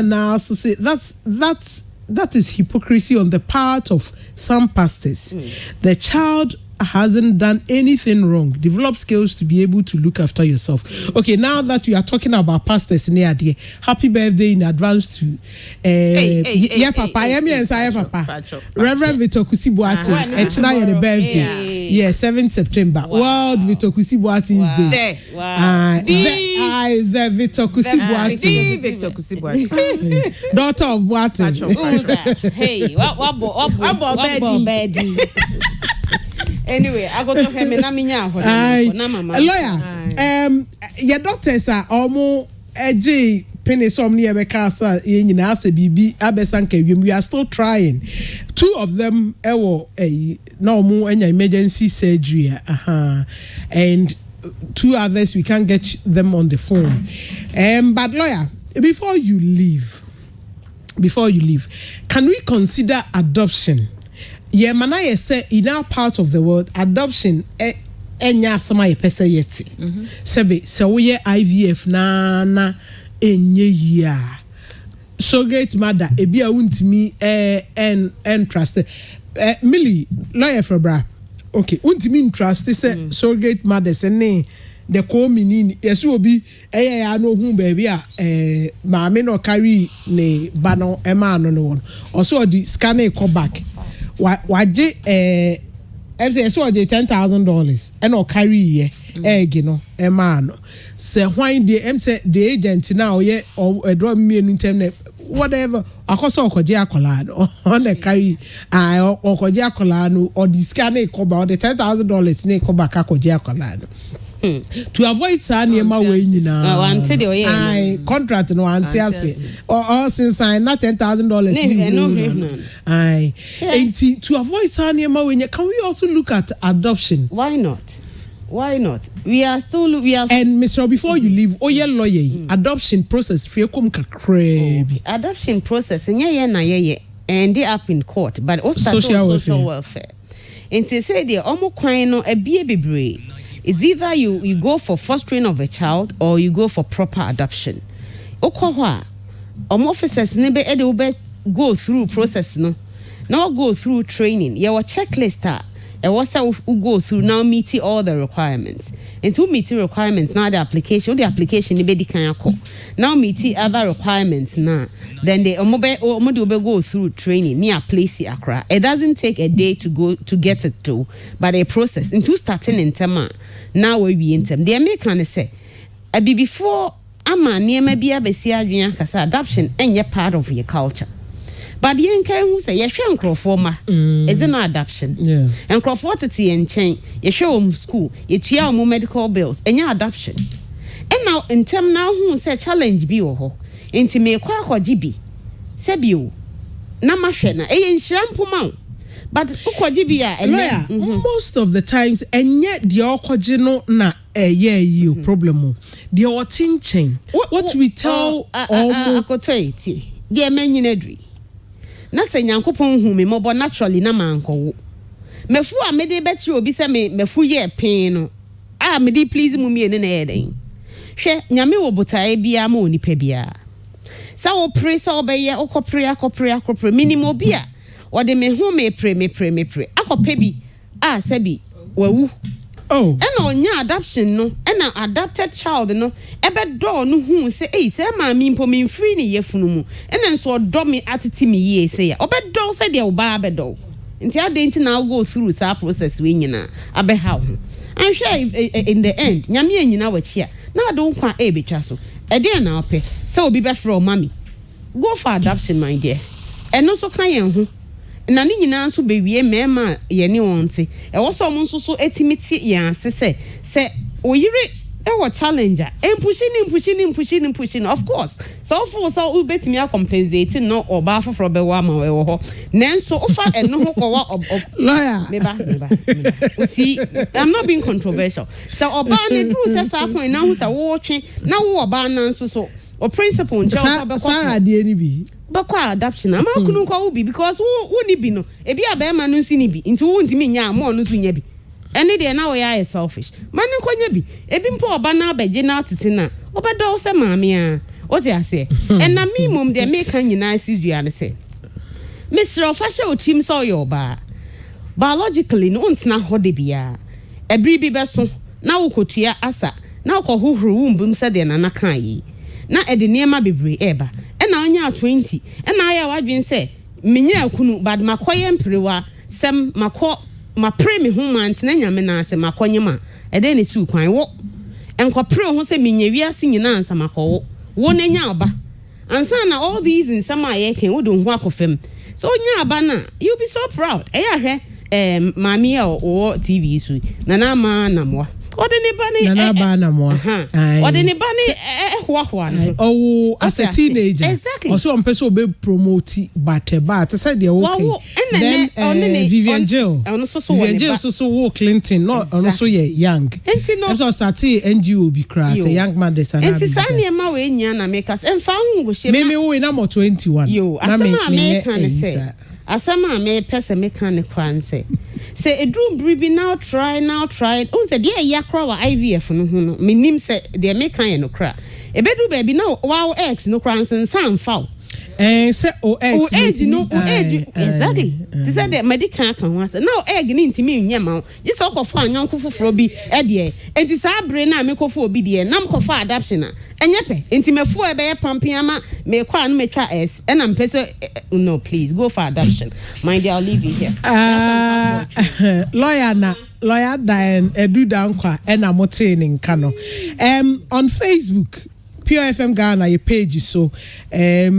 now so say that is hypocrisy on the part of some pastors. The child hasn't done anything wrong. Develop skills to be able to look after yourself. Okay, now that we are talking about pastors in here, happy birthday in advance to Papa. Reverend Victor Kusibuati. It's now your birthday. Yeah, 7th September. World Victor Kusibuati's Day. Wow. The Victor Kusibuati. Victor Kusibuati. Daughter of Buati. Hey, what bed? Anyway, I go to him and I'm lawyer. Your doctors are almost a penny some near Becasa in Asa BB Abesanke. We are still trying. 2 of them no more any emergency surgery. And 2 others we can't get them on the phone. But lawyer, before you leave, can we consider adoption? Yeah, Manaya said in our part of the world, adoption enya sama ye pese yeti. Sebe se we IVF na enye ya. So great mother ebi a untimi en trust. Millie lawyer for bra. Okay, untimi trust say so great mother se ne the call meaning yesu obi ya no hu baby a maame no carry ne ba no e ma no no. Also the scanner call back. Waje say so je $10,000 and or carry ye egg no e man no say hwan dey say the agent now ye or draw me anytime whatever akoso okoje akola no on the carry okoje akola no or the scan e ko ba the $10,000 ne ko ba ka okoje akola no to avoid sanema we nyina wante de oye ai contract no wante ase or since sign not $10,000 ai and to avoid sanema we can we also look at adoption? Why not we are and Mr. before you leave lawyer adoption process fe kom kakra bi adoption process nye na ye and they up in court but also social welfare and say they almost kwan no e bie bebre it's either you go for fostering of a child or you go for proper adoption. Okwa officers nebe ede go through process no. Now go through training. Your checklist was go through now meet all the requirements. And to meet requirements now the application be now meet other requirements now. Then they go through training near place Accra. It doesn't take a day to get it to, but a process into starting in Tema. Now we be in them. They may kind of say, be before Ama near maybe a besia kasa adoption and you're part of your culture. But the enke who say you show Crawforma is an adoption. Yeah. And Crawfortity and chain, you show school, you cheer medical bills, and your adoption. And now in term now who say challenge be ho into me kwa GB. Sebio Namashena, a shampoo. But Ukojibia and most of the times, and yet the okojino na you problem. The otin chain. What we tell Akoto, dear men in edry. Na se nyankopon hu me mobo naturally na manko mefu a me de beti obi se me mefu ye pin no a me di please mu me ne na eden hwe nyame wo botae bia ma onipa bia sa wo pre sa obeye okopre minimum bia wo de me hu me pre akopa bi a se bi wawu. Oh. And on your adoption no, and an adopted child no, ebe do no who say, eh, say ma mi mpo mi free ni ye funumu, and then so do me atiti mi ye say, obe do say de oba abedo. Nti adenti now go through that process we nyina abe how. I'm sure in the end, nyame nyina wachia. Na don't kwa e betwa so. E dey na ope, say obi be from mommy. Go for adoption my dear. And no so kan yen ho. Na ni nyina nso bewie mema ye ne wonte e wo so mo nso so etimiti ya se oyire e wo challenger pushing of course so for so u betimi compensate no oba foforo be wa ma we wo ho nanso ofa eno ho ko wa lawyer meba see I'm not being controversial so oba ne true say sa point na hu say wo twe na wo oba na nso so o principle nje oba Sarah de ni bi bakwa adoption ama kunu kwa ubi because who ni bi no ebi abema no nsi ni bi nti wo ntimi nya mo no so nya bi ene de na wo ya selfish manu konya bi ebi mpo oba na abeje na atete na obedo se maame a o se ase en na minimum de make nyina asidua ne se Mr. Official team so your ba biologically no ntna hode bia ebri bi beso na wo kotua asa na wo hohoro wumbum se de na na kan yi na ede niema bebre eba na anya 20 na aya wadwen se menya akunu bad makoye mprewa sem mapre me ho mant na nyame na se makonyema ede ne su kwan wo enkopre ho se menya wiase nyina ansa makowo wo na nya oba ansa na all these in some aye ken wo do ho akofem so nya aba na you be so proud eya hwe mami o TV su na na ma na mo Odeni bani na ba na mo odeni bani hwa no oh as a teenager exactly also on person be promote but say they okay then Vivian Jill so wo Clinton no also ye young so start NGO be crass a young man dey sana enti sane ma we nya na make us emfa hu go she me we na mo 21 yo asema me kan say asema me pese me kan kwanse say edrum bribi now try on say dey yakra wa IVF no hu no menim say dey me kan no kra ebedu baby now wow x no kransen san foul say age no age exactly this say the medical kan wa say now egg ni ntimi nyema you say okofo anyonko foforo bi e de enti sa bre na me kofo obi de nam kofo adoption a enyepe enti mefu e be ye pampiama me kwa no metwa s and am pese no please go for adoption my dear I'll leave you here lawyer Diane edu dankwa and am motining kano on Facebook Pure FM Ghana your page so a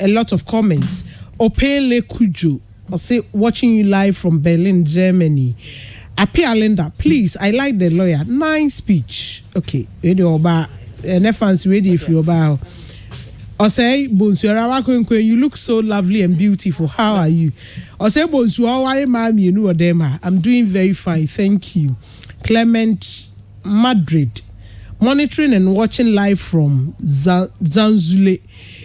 lot of comments Opele Kujo or say watching you live from Berlin Germany Apia Linda please I like the lawyer nice speech okay radio about fans ready if you about or say Bonsu you look so lovely and beautiful how are you or say Bonsu mami you them I'm doing very fine thank you Clement Madrid monitoring and watching live from Zanzule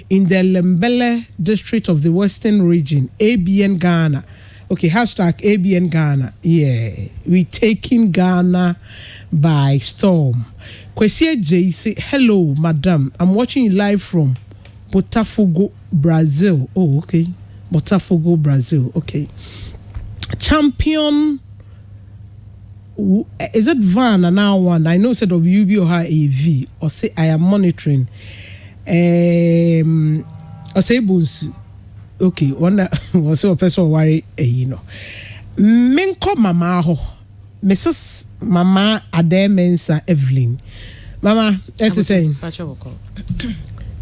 in the Lembele district of the Western region ABN Ghana okay #ABN Ghana yeah we taking Ghana by storm. Kwesie J say, hello, madam. I'm watching you live from Botafogo, Brazil. Oh, okay. Botafogo, Brazil. Okay. Champion. Is it Van and now one? I know said WB or her AV or say I am monitoring. Or say Bunsu. Okay, one was a person worry, you know. Minko mama ho. Mrs. Mama Ade Mansa Evelyn. Mama, that's the same.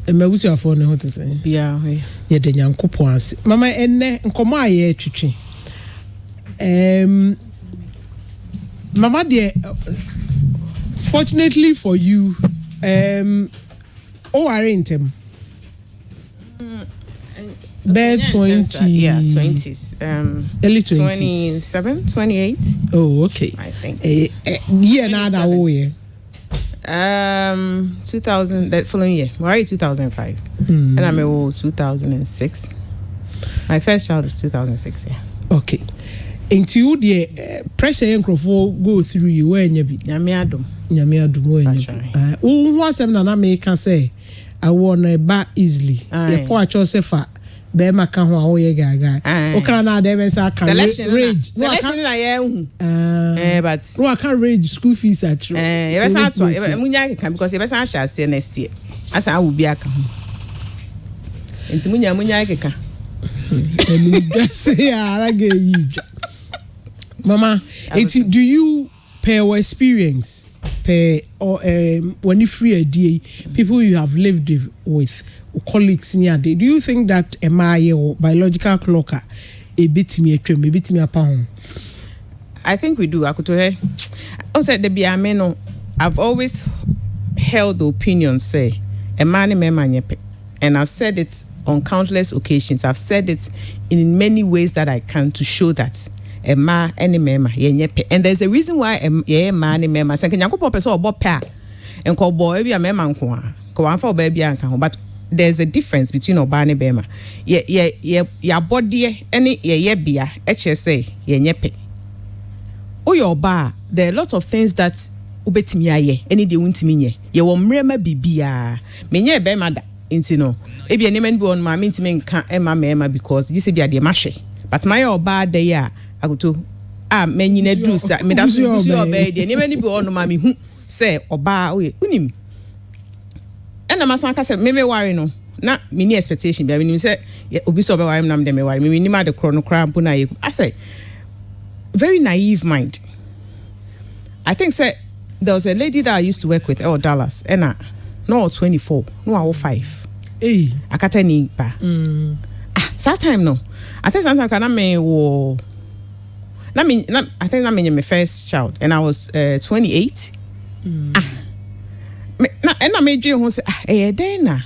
Me wuti afọ ne ho te say. Bia we. Ye de nyankopon ase. Mama enne nkomo aye twetwe. Mama dear, fortunately for you, are in them. Bed 20. Yeah, 20s. Early 20s. 27, 28. Oh, okay. I think. Yeah, now that year. 2000, that following year. We're 2005. And I'm 2006. My first child was 2006, yeah. Okay. Into you the pressure enkrofo go through you when you be nyame adom when you who was na make can say I want back easily the poor chosefa be maka ho a wo ye gaga o kan na dey be say can rage selection na ye but no can rage school fees at you be say to munya can because you be say share next year asa I will be aka ho enti munya keka Mama, do you per experience or when you free a day people you have lived with colleagues near day, do you think that MI or biological clock a bit me a pound? I think we do. Akoto. Also, the biameno. I've always held the opinion say a man and I've said it on countless occasions. I've said it in many ways that I can to show that a man any mema yenyepe. And there's a reason why a man any mema. Say Nyankopon person obo pa and call boy be a mema nko for baby anka. But there's a difference between oba and bema. Ya body any ye bia HSA yenyepe. Your bar, there are a lot of things that ubetimi aye any de wuntimi nye ye wo mrema bibia menye be mada intino ebi enemen bi on ma mentimi nka ema mema because you say bia de mahwe but my oba de ya agoto menyina dru sa me da so oba de enemen bi on ma me hu say oba oye unim ena masan ka say me worry no na me ni expectation bia me say obi so oba worry nam de me worry me ni ma de kro no krampo na ye I say very naive mind. I think say there was a lady that I used to work with Dallas and no 24 no 5 akata ni ba that time no I think sometimes can me wo I think I mean my first child and I was 28 and I made you who say then na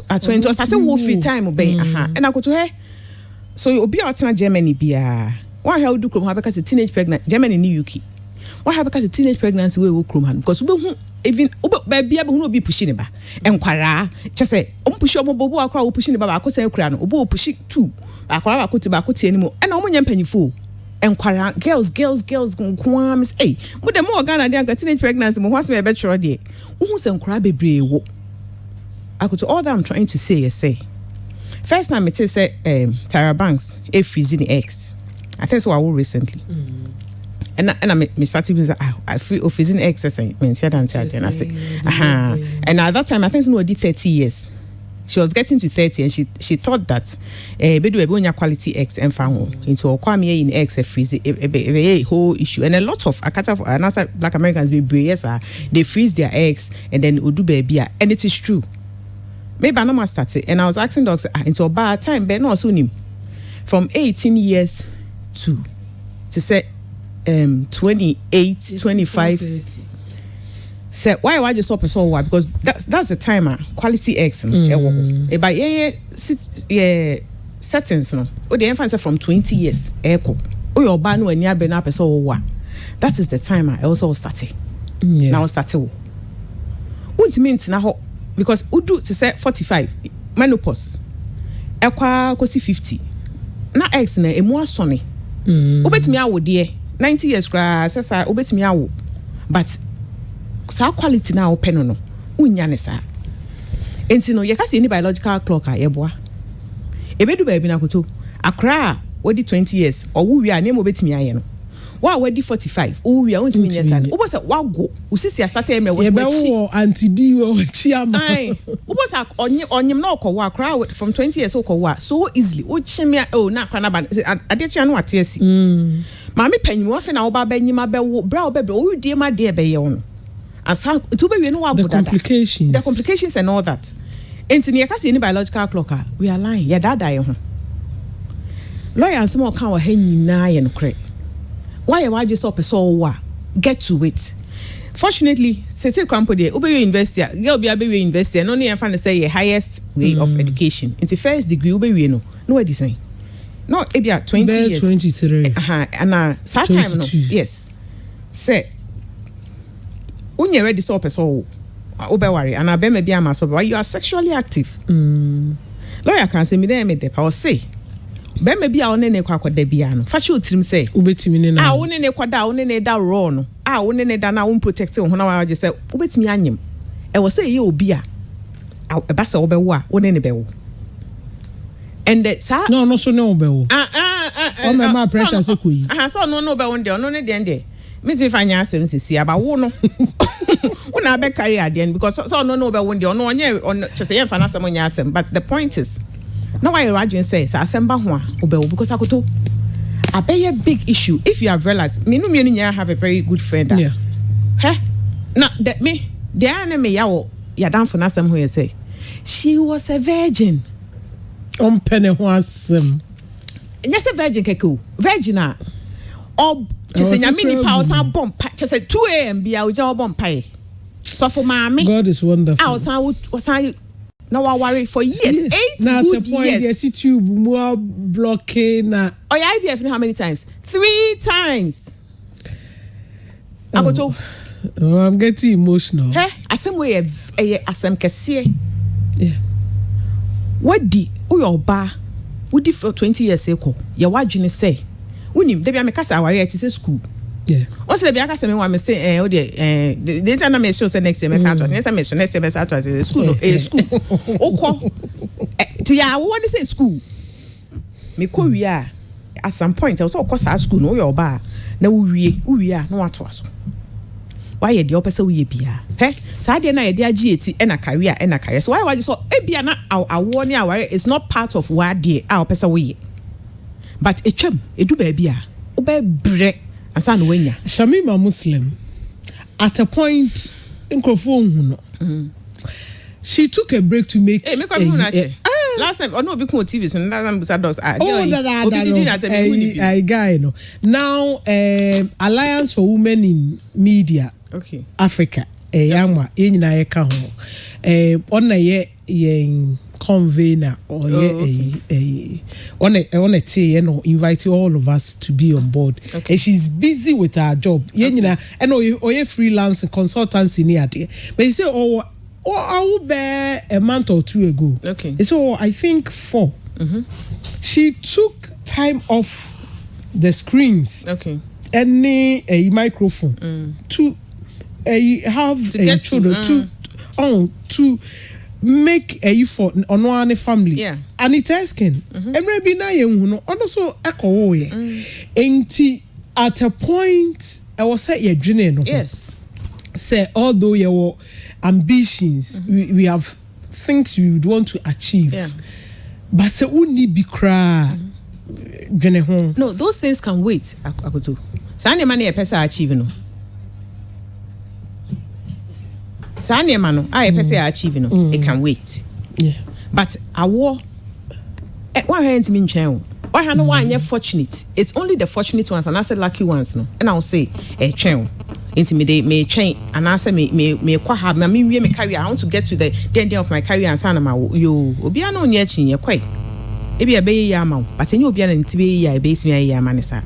at 20 started wo free time obey and I go to her so you be out in Germany bia why how do krom because teenage pregnant Germany ni UK why have because teenage pregnancy we krom han because we even baby abo no be pushing ba enkwara che say push obobo akwa wo pushing ba akwa say kura no obo push 2 akwa ba kote ba kote ani mu e na omonye mpanyifo enkwara girls nkwam say mo dem organ na dey teenage pregnancy mo hwase me be chro dey wo say enkwara bebre wo akoto all that I'm trying to say is say first time it say Tyra Banks e freezing the eggs I think so I will recently. And I started with I free freezing exercise mentioned and I say and at that time I think she did 30 years. She was getting to 30 and she thought that bedu ebonya quality eggs and found into kwame in eggs freeze a whole issue and a lot of akata another black Americans be yes they freeze their eggs and then udu baby and it is true. Maybe I know my started and I was asking docs into a bad time but no soon from 18 years to say 28 25 say why just stop so why because that's the timer quality eggs by settings no o the infant from 20 years echo o your ba no ani abre na person wa that is the timer I also started now started won't mean na ho because udu to say 45 menopause ekwa kosi 50 na eggs na emu asone obetimi awo de 90 years cra sesa obetimi awo but sa quality na open no unya ne sa enti no ye ka se ni biological clock a yeboa ebedu ba bi na Akoto Akra wadi 20 years owu wi a na mo betimi aye no wa wadi 45 owu wi a ontimi nyesa no obo se wago usisi a start eme we wo anti di wo chiama ai obo se onyem na okowo Akra from 20 years okowo so easily o chimia o na Akra na ba ade chia no ate asi maami panyi wo fe na wo ba banyima be wo bra wo be o wi die ma de be ye wo asa to be we no wa go dada the complications and all that enti ne yaka se ni biological clock we are lying ya dada ye ho lawyer ansem o kan wa ha nyina ye no kre why you just up so get to it fortunately say crampo there obe university girl be abe university no ne fan say your highest way of education in the first degree obe we no we design no e be 20 years 23 and that time no yes say unye ready so person obe worry and abe me be am so you are sexually active lawyer can say me there me dey I say be me bia one ne kwakoda bia no fa she otirim say ubetimi ne na one ne kwada one ne da raw no one ne da na won protect ho na wa je say ubetimi anyem e wo say ye obi a e ba say wo be wo a one ne be wo and sa no so ne wo be wo o me ma pressure say koyi so no be wo de no ne de me ti fanya asem sisi aba wo no una be carry again because so no be wo de no onye chese ye fa na asem nya asem but the point is now why Rajin says asemba ho obewo because Akoto abeye big issue if you have realized me no have a very good friend yeah now that me the enemy yawo ya dan for na asem ho say she was a virgin pene ho asem yes a virgin keko virgin a chese nya mini pause bomb chese 2 a.m. bia oja bomb pai so for mama God is wonderful was no I worry for years 8 now good the point years YouTube more blocking na IVF how many times 3 times Akoto I'm getting emotional asem way asem kese yeah what di your ba would for 20 years ago ya wadwene say unim dey be amekasa aware at school yeah what's the be akasa me wa me say the internet me show say next semester next semester school school okọ ti ya what say school me ko wi a at some point I was okọ school no your ba na uwie a na wato aso why ye de opese we bia sa de na ye de agi eti na career so why just so e bia na awo ni aware is not part of what de opese we but etwam edu ba bia oba bre asa no wanya Shamima Muslim at a point in Krofon she took a break to make last time no be on TV so that ambassadors I guy no now Alliance for Women in Media Africa yamwa enyina ye ka ho ona ye convener or on a invite all of us to be on board and she's busy with her job yenyina and or freelance consultancy ni ade but you say I will be a month or 2 ago so I think 4 she took time off the screens any a microphone to have to get children to make a effort on one family and it asking emre bi na ye hu no ono so akowo ye enti at a point I was say ye dwene no say although your ambitions we have things we would want to achieve but say uni bi kra dwene ho no those things can wait Akoto sa ne man e pesa achieve no sa ne man no a e pesa achieve no it can wait but awo one hand me ntwen why no one you fortunate it's only the fortunate ones and I said lucky ones no and I'll say twen intimidate me train and answer me kwa have me wie me career I want to get to the end of my career and sana ma yo obi ana onye chin ye kwai e bia be ya ma but enye obi ana ntibe ya e be simi ya ma ne sa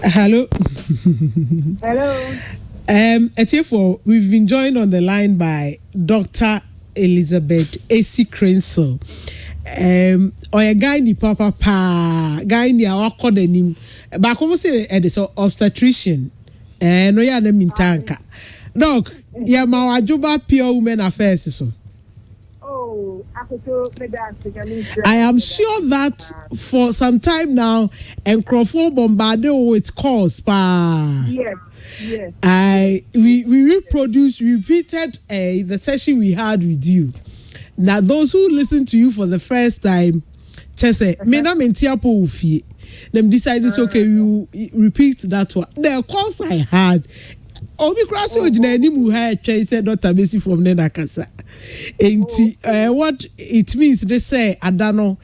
hello Hello. We've been joined on the line by Dr. Elizabeth A.C. Crensel. or a guy ni papa pa guy ni our codenim back almost say obstetrician no ya na mintanka doc ya ma wajoba pure women affairs so Akoto I am sure that for some time now and Crawford bombarded with calls pa yes we repeated the session we had with you. Now, those who listen to you for the first time, just say, "Me na mentiapo ufi." Them decided, okay, you repeat that one. The calls I had, Omicron ojina mu ha said Dr. Messi from Nenakasa. What it means, they say, Adano,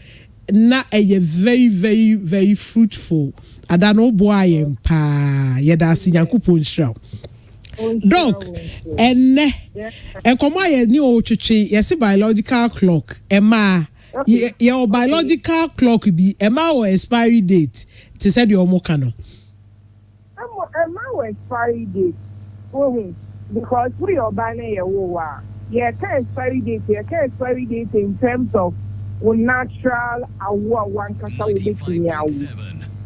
na a very, very, very fruitful. Adano boy pa yeda sinyankupon shra. Doc, and come on, new ochichi, yes, biological clock, Emma, your biological clock be Emma or expiry date. It said your mokano. Emma expiry date. Because we are buying a war. Yeah, expiry date, expiry date in terms of natural award one kasa will be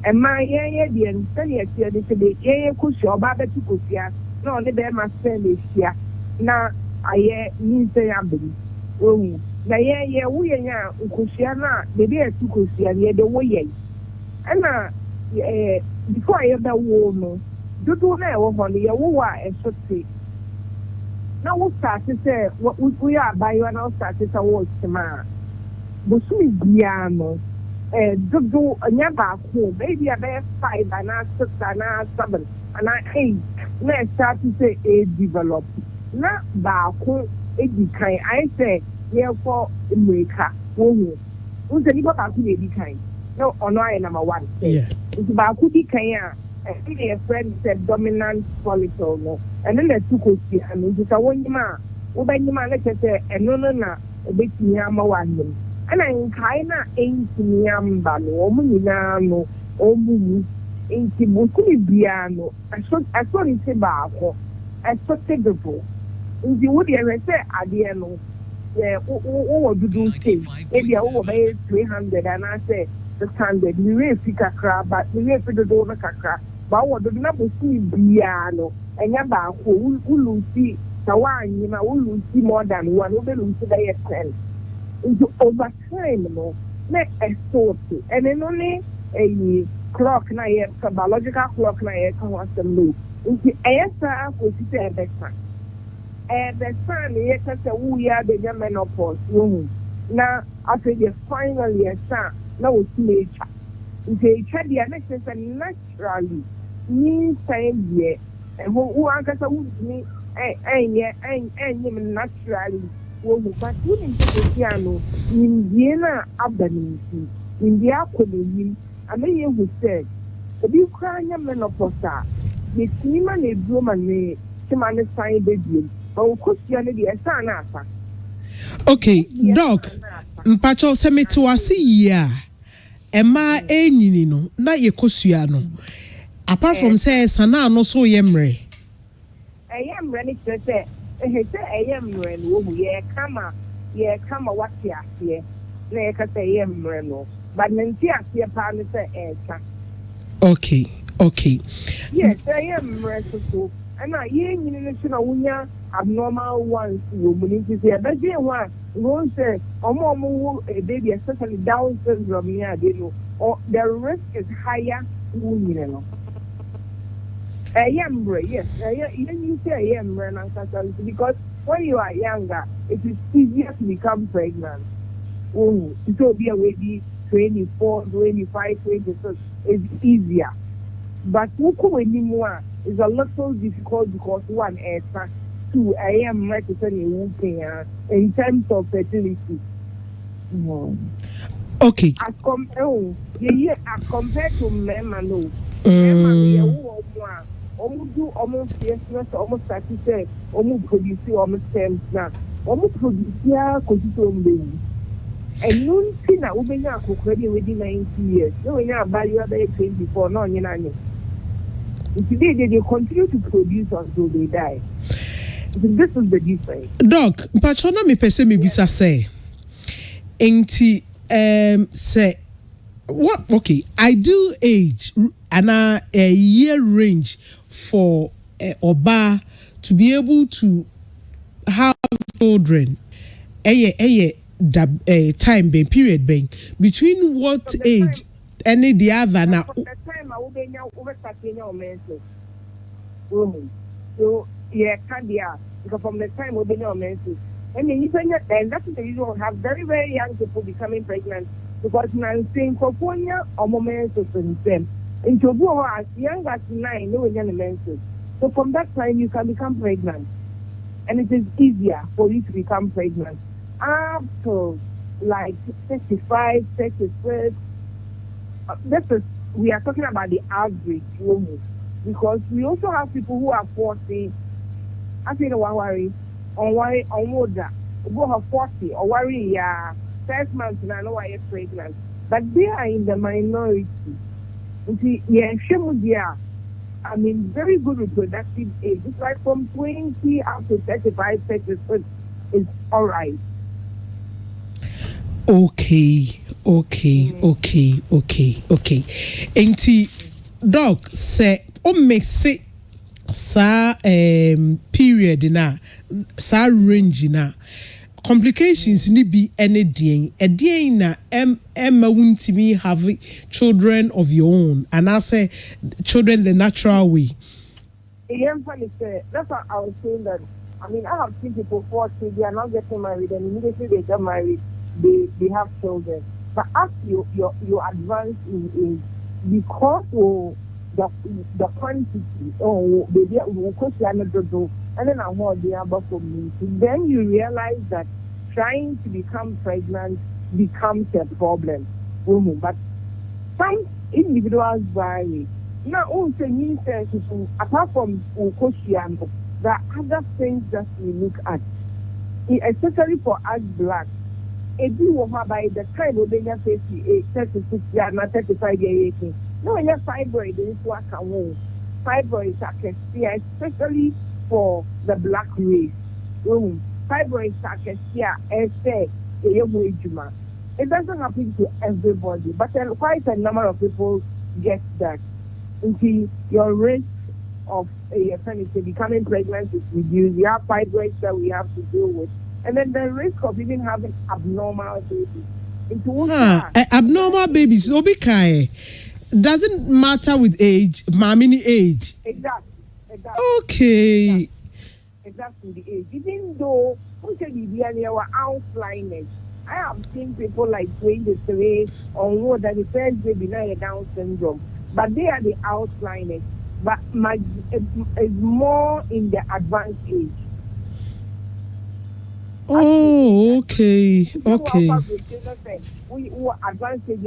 and my the and year the kusho baba to kusia. No, the bear must spend this year. Now, I mean, say, I'm busy. Oh, now, we are Kusiana, the bear to Kusia, the way. And before I ever wore, do know on the Yawa and so say. Now, we start to say what we are by your now started awards tomorrow. But soon is Diano. Do a never cool, maybe a bear 5 and a 6 and a 7 and a 8. Let's start to say a develop. Not Baku, a decay. I say, therefore, America. Who's the little Baku decay? No, on I number 1. Yeah. It's Baku decay. A friend said dominant follicle. And then the two could see, and it's a 1 man. When you man, let's say, and no, a bit yama one. And I'm kind of ain't yamba, no, no, oh, inti bukuni biano aso ni se baako aso tegebo inti wo de say ade no wo dudu say e bia wo be 300 and I say 600 we we fika kra but we we do no kakra ba wo do na bukuni biano enya baako wo lusi tawanyi na wo lusi more than one wo be lusi by 10 into over time no na sort and then only a clock na ye biological clock na ye kan wasem no nti esa ko ti te besa ye kasa wu ya de menopause wo na after the finally esa na wo ti mecha nti echa dia na se naturally mean time ye wo ankasa wu ni enye naturally wo but wo ni ti ano indiana abani india ko ni I mean, you said, if you cry your menopause, the cinema is woman, she man sign baby, but of course, you're the son. Okay, Doc, Mpacho Semito was ya. Emma no, not your cosiano. Apart from say, Sana no so yemre. I am ready to say, I am ready, ye come, what here, like I say, I am ready. But Nancy, okay. Yes, I am restless. And I ain't abnormal ones. Woman, but they want won't say, a baby, especially Down syndrome. Yeah, they know, or the risk is higher. I am yes. Even you say I am because when you are younger, it is easier to become pregnant. Oh, it will be a baby. 24, 25, 26 is easier. But anymore is a little difficult because one, two, I am right to tell you in terms of fertility. Okay. As compared to men, Manu, almost yes, almost 30, almost produce almost same now. Almost produce here, baby. And no thing that we are cooking within 90 years. No, we are by your 24, no, you know. Today, they continue to produce until they die. This is the difference. Doc, Patrona me pese me bisa say. Enti say what? Okay, ideal age and a year range for Oba to be able to have children. Time being period being between what age any the other now. From the time I will be now over your menses. So yeah, candia because from the time we'll be now menses. And then you say that then that's the reason we have very, very young people becoming pregnant because now saying California or moments of them. And to go as young as 9, no young menses. So from that time you can become pregnant. And it is easier for you to become pregnant. Up to like 35, 36. We are talking about the average woman. Because we also have people who are 40. I think no worry. On older. Who have 40 or worry, yeah. First month and I know I am pregnant. But they are in the minority. You see, yeah, I mean, very good reproductive age. It's like from 20 up to 35, 36 is all right. Okay. Enti doc say make say sa period na sa range na complications ni be any day na emma wuntimi have children of your own and I say children the natural way. That's what I was saying that I mean I have seen people 40 they are not getting married and immediately they get married they have children. But as you advance in age, because the quantity baby will cost you another do and then I'm more the other community, then you realize that trying to become pregnant becomes a problem. But some individuals vary. Now also means apart from Ukoshiano, there are other things that we look at. Especially for us blacks. If you were by the time of the 36 years, not 35 years, no, when you're fibroid, it's what I want. Fibroids are cassia, especially for the black race. Fibroids are cassia, it doesn't happen to everybody, but quite a number of people get that. Until your risk of becoming pregnant is reduced. We have fibroids that we have to deal with. And then the risk of even having abnormal babies. Abnormal babies, doesn't matter with age, mommy age. Exactly. Okay. Exactly the age. Even though we say the outliners, I have seen people like 23 or more than the first baby now Down syndrome, but they are the outliners. But it's more in the advanced age. Oh, okay. We advantage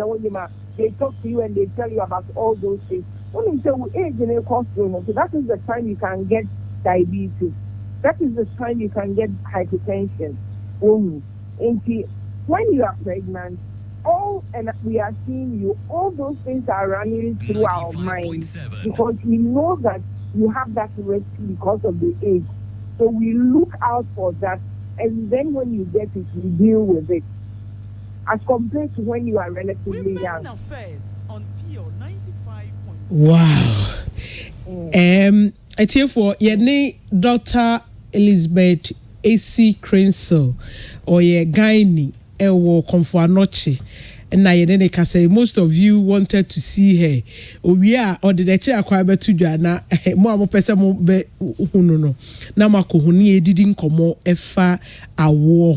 they talk to you and they tell you about all those things. When you say age and costume, so that is the time you can get diabetes. That is the time you can get hypertension. And when you are pregnant, and we are seeing you, all those things are running through our minds because we know that you have that risk because of the age. So we look out for that. And then when you get it, you deal with it. As compared to when you are relatively young. Wow. I tell for your name, Dr. Elizabeth A.C. Crensel, or your gynae, Ewo Konfuanochi. And now you can say most of you wanted to see her. We are or the chair acquired to Jana. More person be no. Namako huni didn't come efa a war.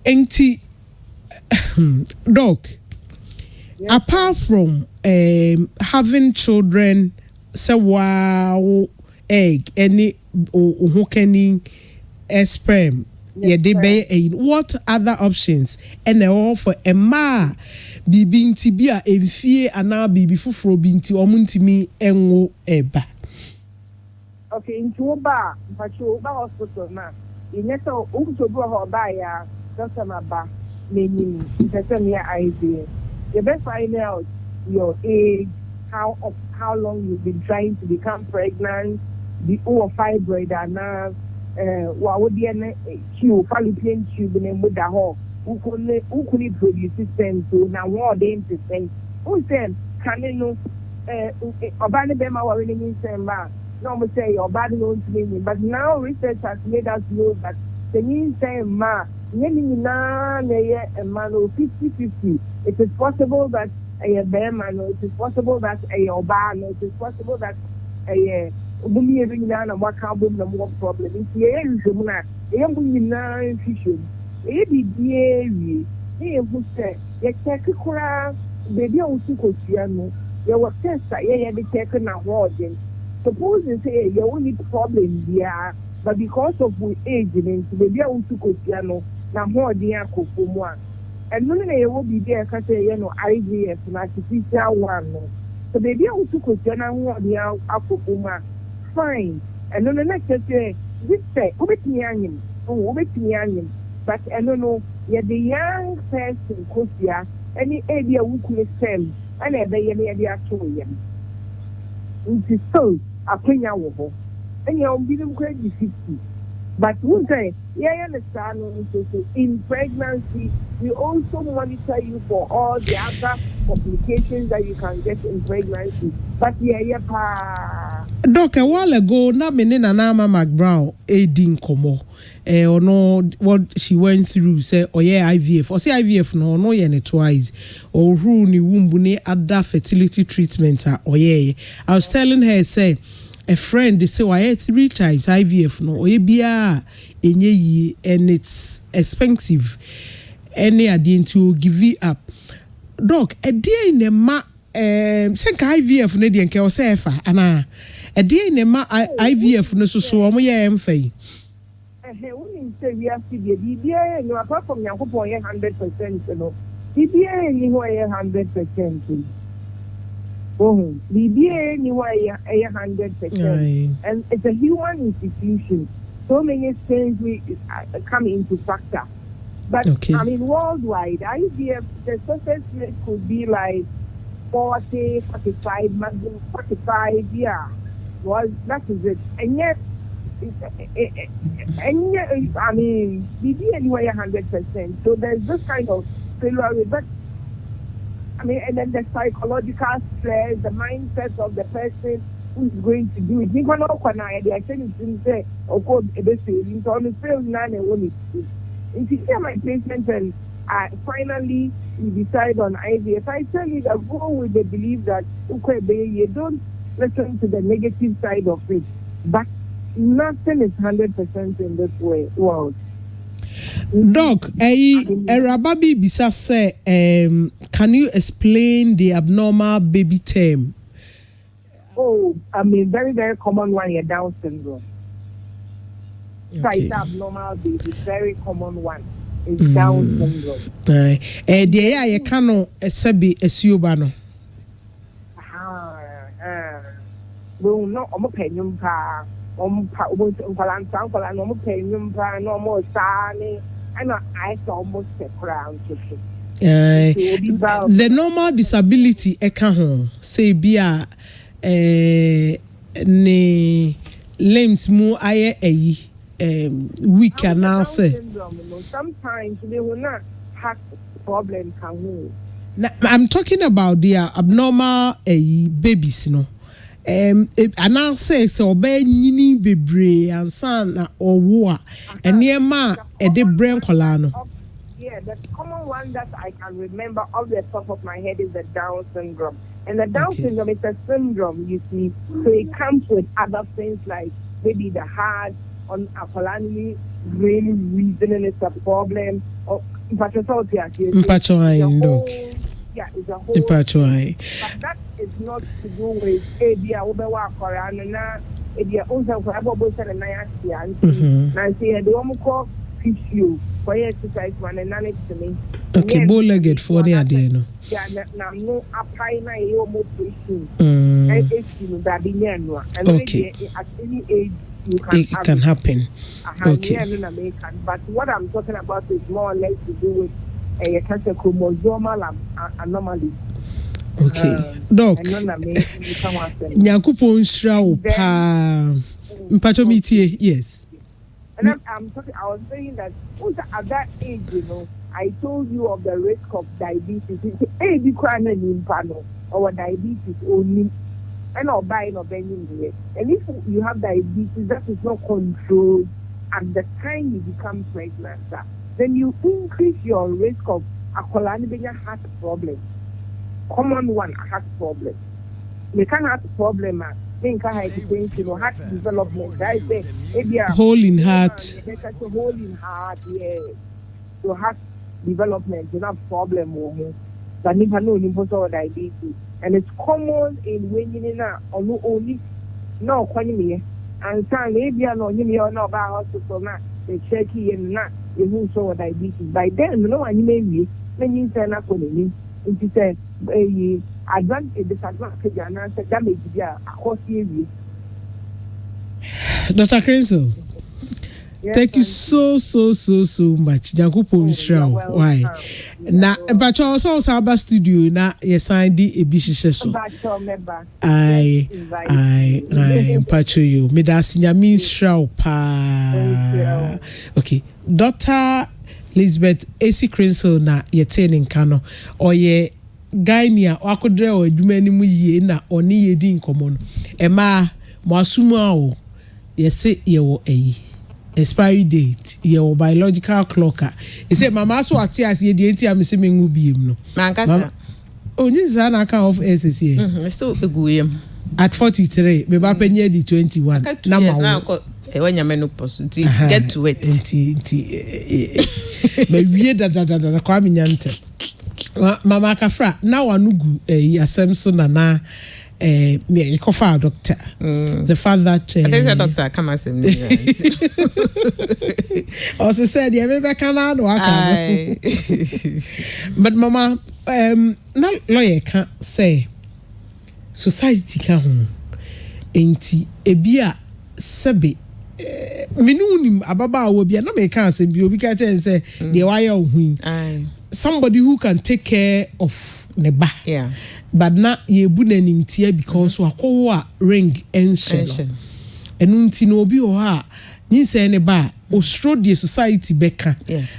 Enti doc. Yeah. Apart from having children, say wow egg any uhokeni sperm. What other options? And all for Emma Bibi Tibia and fear and now Bibi Fufro Binti or Muntimi Engo Eba. Okay, into a bar, but you hospital now. You never also go by a customer bar, meaning it's a mere idea. You best find out your age, how long you've been trying to become pregnant, the over fibroid and now. What would be an fallopian tube in a hole? who could produce system so now what they percent. Who said can you know Obani Bema were in December? No say Obani knows me, but now research has made us know that the new same ma na Manu 50-50. It is possible that a Bema, it is possible that a Obano, it is possible that a Bumi ring down and what can boom the more problem. It's the area, a young fishes. Ebi die e hu se ye check kura baby o su ko tua no ye wo test ye be check na holding suppose say ye only problem there but because of we age and baby o su ko tua no na holding akofo mu a eno na ye wo bi there ka say ye no IVF na artificial one no so baby o su ko tua na holding akofo mu a fine eno na say this say obetimi anyim but I don't know, you're the young person, Kosia, any area who could stem, and I be any idea to him. It is so, a queen over. And you'll be them crazy 50. But who say, yeah, I understand, in pregnancy, we also monitor you for all the other complications that you can get in pregnancy. But yeah, pa. Doc, a while ago, na mene na Ama Mcbrown aiding komo. Or no, what she went through, say, oh yeah, IVF. Or say IVF no yeah, twice. Or who ni womb ni other fertility treatments are, oh yeah. I was telling her, say, a friend, they say, I had 3 times IVF no, or yeah, and it's expensive. Any idea to give it up. Doc, a day in the ma, send IVF ne di enke o sefa ana a day ne ma IVF no so omo ye emfai we say we have to be DBA no apart from Yakopon 100% no DBA ni ho 100% oh DBA ni ho 100% and it's a human institution so many things we come into factor but okay. I mean worldwide IVF the success rate could be like 40, 45, maximum 45, yeah. Well, that is it. And yet, I mean, we be anyway 100%. So there's this kind of failure rate. But, I mean, and then the psychological stress, the mindset of the person who's going to do it. You can know when I say, oh, God, it's on the field, none and one is. If you see my placement and finally you decide on IVF, I tell you that go with the belief that you don't listen to the negative side of it. But nothing is 100% in this world. Doc, Rababi Bisa say, can you explain the abnormal baby term? Oh, I mean, very, very common one here, Down syndrome. Okay. Abnormal baby, very common one. Is Down syndrome. The you cannot sabi esuba no. Well, no, omo penyum pa, omo nkwala no omo penyum pa, no omo sane, and I saw almost a crown to the normal disability eka ho say bia ne limbs mu aye eyi weak now say sometimes they will not have problem can I'm talking about the abnormal babies no and I say so be nyini bebre ansan na owo a enema e de brain kola no. Yeah, the common one that I can remember off the top of my head is the Down syndrome. And the Down syndrome is a syndrome, you see. So it comes with other things like maybe the heart, on Akolani, really reasoning is a problem. Or it's a whole, yeah, it's a whole. But that is not to do with Abia Obewa Korana, Abia Oza Bobosa and Nayasi, Nancy, and the Omoko tissue for exercise one and none to me. Okay, bow-legged for the idea, no. Yeah, no, a pine, I almost and it's you that be near. Okay, at any age, it can happen. Okay. But what I'm talking about is more or less to do with a cancer chromosomal anomaly. Okay, Doc. Nyankopon shrawo pa. Mpachomitie, yes. And I'm talking. I was saying that at that age, I told you of the risk of diabetes. Hey, be crying in panel or diabetes only. And not buying or bending here. And if you have diabetes that is not controlled at the time you become pregnant, then you increase your risk of a heart problem. Common one, heart problem. You can have a problem, think hypertension or heart development. I say, maybe a hole in heart. Hole in heart, yeah. So heart development, you have problem. But never know you diabetes. And it's common in when you know only no quantity. And some maybe I know you know about hospital now. They check you and not you who saw diabetes. By then, you know, and you may be when you say not calling it. It said a advantage, disadvantage, and answer damage across the area. Dr. Crenzel. Yes, thank you so much. Jankupo Israel. Why? Na but also Saba studio na ye sign di ebishishe so. I pacho you. Me da sinyami Israel pa. Okay. Dr. Elizabeth AC Crenzel na ye tenin kano or ye Gainia akodre o adwuma ni mu yie na oni ye di nkomo no. Ema mo asuma o ye se ye wo eyi. Expiry date your biological clock. He said mama so ati as ye di enti am se mengu biem no. Na nkasa. Oh nyi za na kan of SSA. So eguyem. At 43 me ba penye di 21. Na ma ko e wanya menopause. Get to it. Me wie da kwa minyante. Mama Kafra na wanugu asem so na me kofa doctor. The fact that there's a doctor come as him. Also said yeah me can no aka. But mama na lawyer can say society ka ho enti ebia sebe menunim ababa wo bia na me can say bi obi ka chen say de wire ohu. Somebody who can take care of neba. Yeah. But na yebu nanim tie because wakowo ring enshelo. Enunti no obi o ha nyinse ne ba ostro die society beka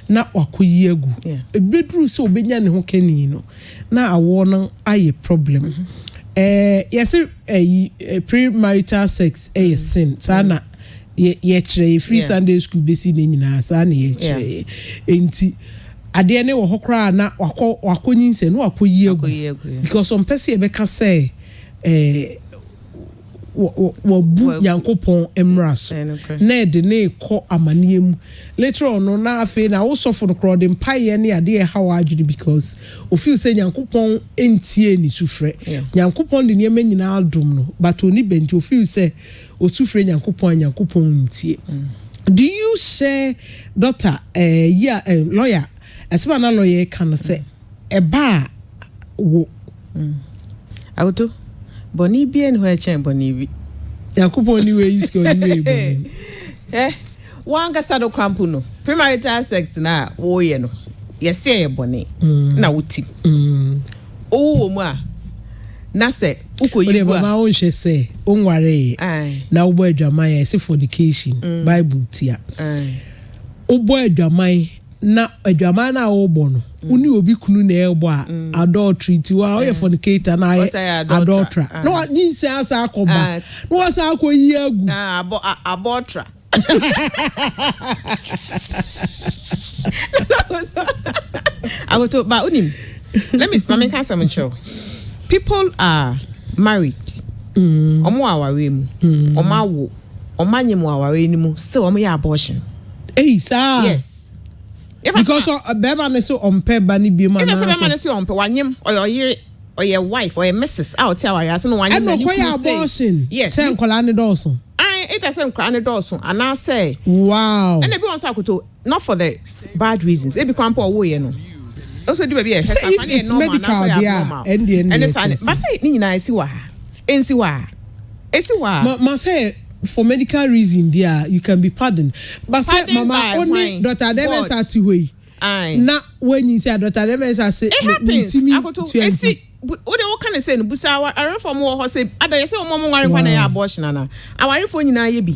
na wakoyi agu. Ebedru se obenya ne ho kani no na awo no aye problem. Yes premarital sex sin sana ye kire free Sunday school besi ne nyina sana ye kire enti ade ne wo hokra na wakonyinse no wakoyi agu because some person e beka say wo bu yankopon emras na de ne ko amaniem later on no na afi na wo sofo no kro de mpaye ne ade e ha wadwede because o feel say yankopon entie ni sufre yankopon de ne nyina adom no but oni benti o feel say o sufre yankopon ntie. Do you share doctor lawyer asema na lawyer kan say eba wo Akoto boni bien ho echen boni bi yakupo ni we isko ni we wanga sado krampu no premarital sex na wo ye no yesi ye boni na wuti o mu a na se ukoyi gwa mama on hye se onware na wo adwaman ye se fornication bible tia wo adwaman na adwaman na wo bo no uni obi kunu na ebo a adultery ti wa o fornicator na adulterer no ni se asa akoba no asa akoyi agu abortra Akoto ba unim let me mama can some show people are married omo aware mu omo awo omo anyem aware ni mu still omo ya abortion sir yes because beba ne so ompe ba ni bi ma na so beba ne so ompe wanyem oyire oye wife or mrs out aware aso no wanyem na ni abortion yes say nkola ne dawson it say nkola ne dawson and I say wow and e be on so Akoto not for the bad reasons e be kwampo wo ye no also do be it's medical there and it's but say ni nyina esi wa ensi wa ma say for medical reason there you can be pardoned but say mama only Dr. Demes atiwe na when you say Dr. Demes say it happens Akoto esi what can I say no busa wa reform wo ho say ada say mo nware kwa na ya abortion na aware fo nyina ye bi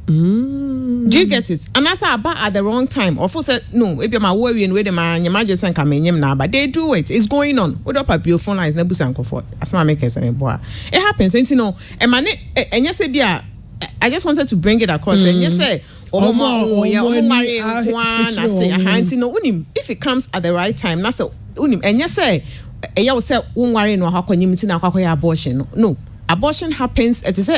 Do you get it? And that's about at the wrong time. Or for said no, if you're my worry and with the man, your magic and come in now, but they do it. It's going on. What up a phone line is never saying comfort. As my makers and boy. It happens, and you know, and man, and yes, I just wanted to bring it across. And yes, say, if it comes at the right time, that's and yes, say, you say, won't worry, no, how can you meet in a abortion? No. Abortion happens. It is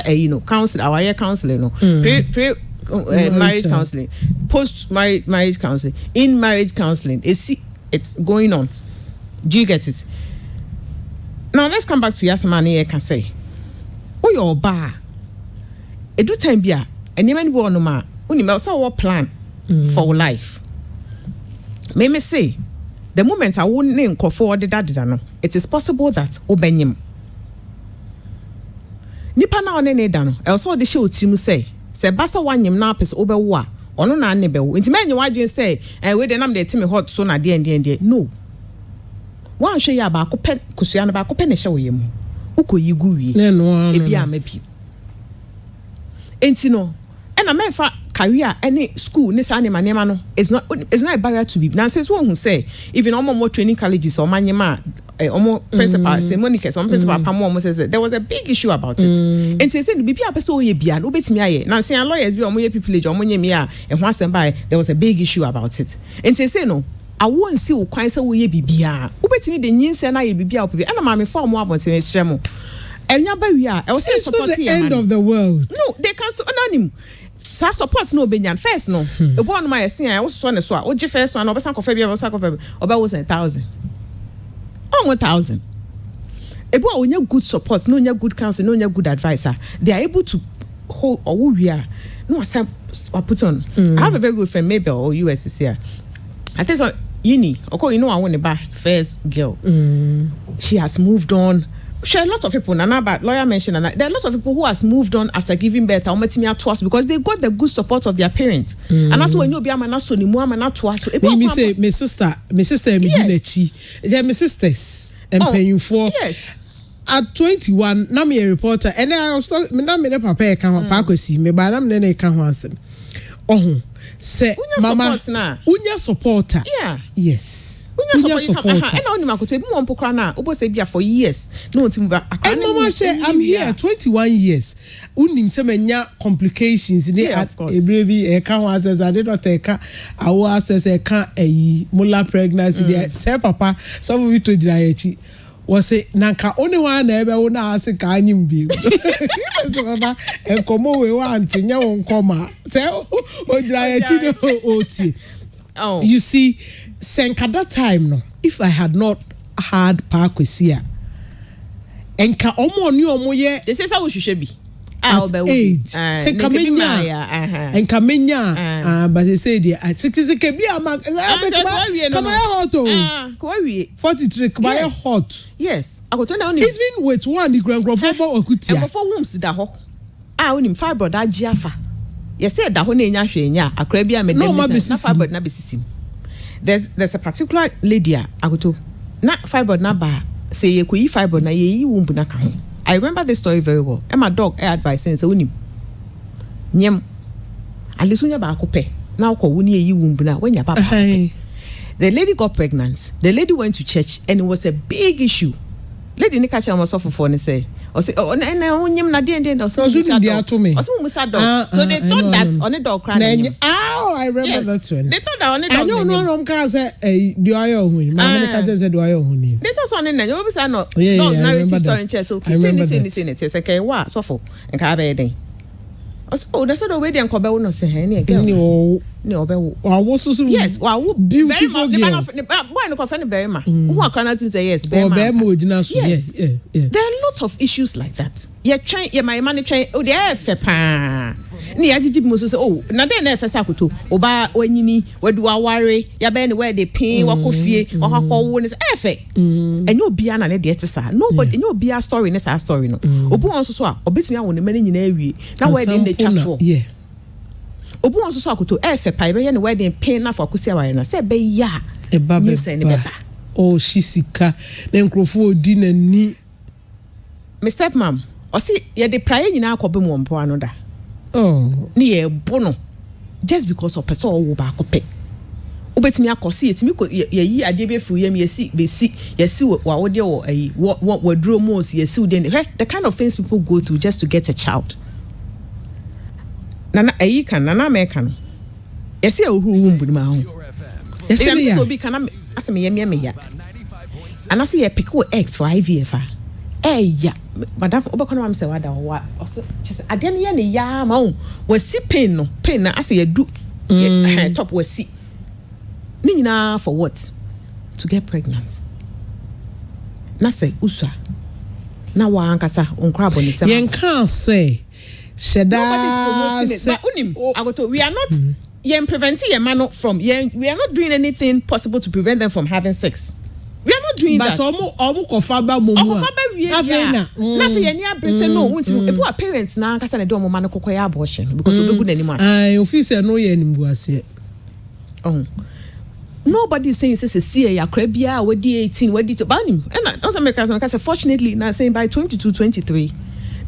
counsel, our year counseling, marriage counseling, post marriage counseling, in marriage counseling. It's going on. Do you get it? Now let's come back to Yasamani. Can say, oh your bar. It do time bia. And you man no ma. Also what plan for life. May me say, the moment I won't name call forward the daddy no, it is possible that obenyim. Nipa na one ne da no e so de show tim say basa wanyem na apese obewo a ono na ne bewo nti menye wadwen say we de nam de timi hot so na de no wan hwe ya ba ko pen kusua na ba ko pen ne hye wo yem ukoyi gu wie ebi amabi enti no na menfa career any school ne sa ne manema no it's not a barrier to be now says one who say even more training colleges or manema principal say Monica some principal pamo says there was a big issue about it and say the bibi apeso ye bia no betimi aye now say lawyers bi omo ye pipilage omo nye me a e ho asem by there was a big issue about it and say no I won't see wo kwan say wo ye bibia wo betimi de nyinse na ye bibia opebi and ma me fa omo abonten ehyem enya ba wi a e wo say support the end of the world no they can so anonym sa support no benyan first no e bo no ma yesen a wo so ne so a wo gi first one obesan kofa bia obesan kofa oba wo 1,000 1,000 ebo a onya good support no onya good counsel no onya good advisor they are able to hold or we are no asem put on I have a very good friend Mabel or US is here I think so uni okay you know I want to buy first girl she has moved on. Sure, a lot of people, Nana, but lawyer mentioned, and there are lots of people who has moved on after giving birth. Because they got the good support of their parents, and that's when you be a man. So me say, my sister, my sisters, and paying you for yes. At 21, na me a reporter, and I was talking. Na me ne papa can pakosi me, but I'm ne can hansem. Oh, say mama, unya supporter. Yeah, yes. Unya support. And only Akoto ebi won pokra na obo say bia for years. No ntim ba. And mama say I'm here 21 years. Unim say menya complications ni at ebrebi e ka ho access ade doctor e ka awo access e ka molar pregnancy there. Say papa some of you to dira echi. Was say nanka only one na ebe wo na ase ka anyim bi. Papa e komo we want nya won koma. Say o dira echi no oti. Oh, you see, senka that time no. If I had not had Parkwesia, enka omo ni omo ye. They say so we should be. Age, senka menya, enka menya. But they say they at 60 kebi ama. Come hot oh. 43 come hot. Yes, even with one the grand football okutia. And for wombs da ho. Unim fiber da jiafa. Yes, said that when nya hwe nya akra bia me dem na fibroid na besisim. There's a particular lady Akoto na fibroid na ba say ye koyi fibroid na ye yi womb na ka ho. I remember this story very well. And my dog advice say unim nyem alisunya ba akope na ko woni ye yi womb na wanya papa. The lady got pregnant. The lady went to church and it was a big issue. Lady ni catch am so for ne say or say oh na onyim na den or say so musa dog. So they thought that on the dog crying. I remember that one. They thought that on the dog. I no can say do I own him. My can say do I own him. They thought on na you be say no narrative story in church so say it say okay wa so for nka be den. Oh, that's the way they encobe no say hey girl. No obewo. Yes, wow, beautiful girl. Boy no confirm very ma. Who are crying to say yes, very ma. Yes. Yeah. There are a lot of issues like that. You try, my money try. Oh, they are fe pa. Ni agiji mo so say oh, na dey na fe sa Akoto. Oba wanyini, wedu aware, ya be ni where they pin, wakofie, ohakwo wo ni say fe. Enyo bia na dey etesa. Nobody, enyo bia story ni sa story no. Obu on so a, obetimi awon mani nyina awie. Na where dey chat. Yeah. Obu on so Akoto fe pa be ne wedding pin na for akosi aware na say be ya eba oh shisika na nkrofo odi na ni my stepmom o si ye de praye nyina akobe mo mpo ano da Oh. Ni bono. Just because of person or ba kope. Obetimi akosi etimi ko ye ade be fru yem yesi wa wo de what wardrobe most yesi den the kind of things people go through just to get a child. Nana nana America no. Yesi e ohu wumbu ma ho. Yesi so bi kana asem ye ya. Anase ye pick eggs for IVF. Ya madam obekona am say wada wa just ade ne ye ne ya ma ho wasi pain na ase ye du top wasi ni nyina for what? To get pregnant. Na say uswa na wa ankasa onkra boni sem yen can say sheda nobody's promoting it but unim Akoto, we are not yen preventing your man from we are not doing anything possible to prevent them from having sex. We are not doing that. But omu kofaba momu. Okofaba wie na fe ye ni abrese no wunti ebu parents na ankasa na de omo man kokoya abortion because obegu nanim ase. Ai office no ye nimbu ase. Oh. Nobody is saying see ya krabia wadi 18 wadi to banim. And also Americans fortunately now saying by 22 23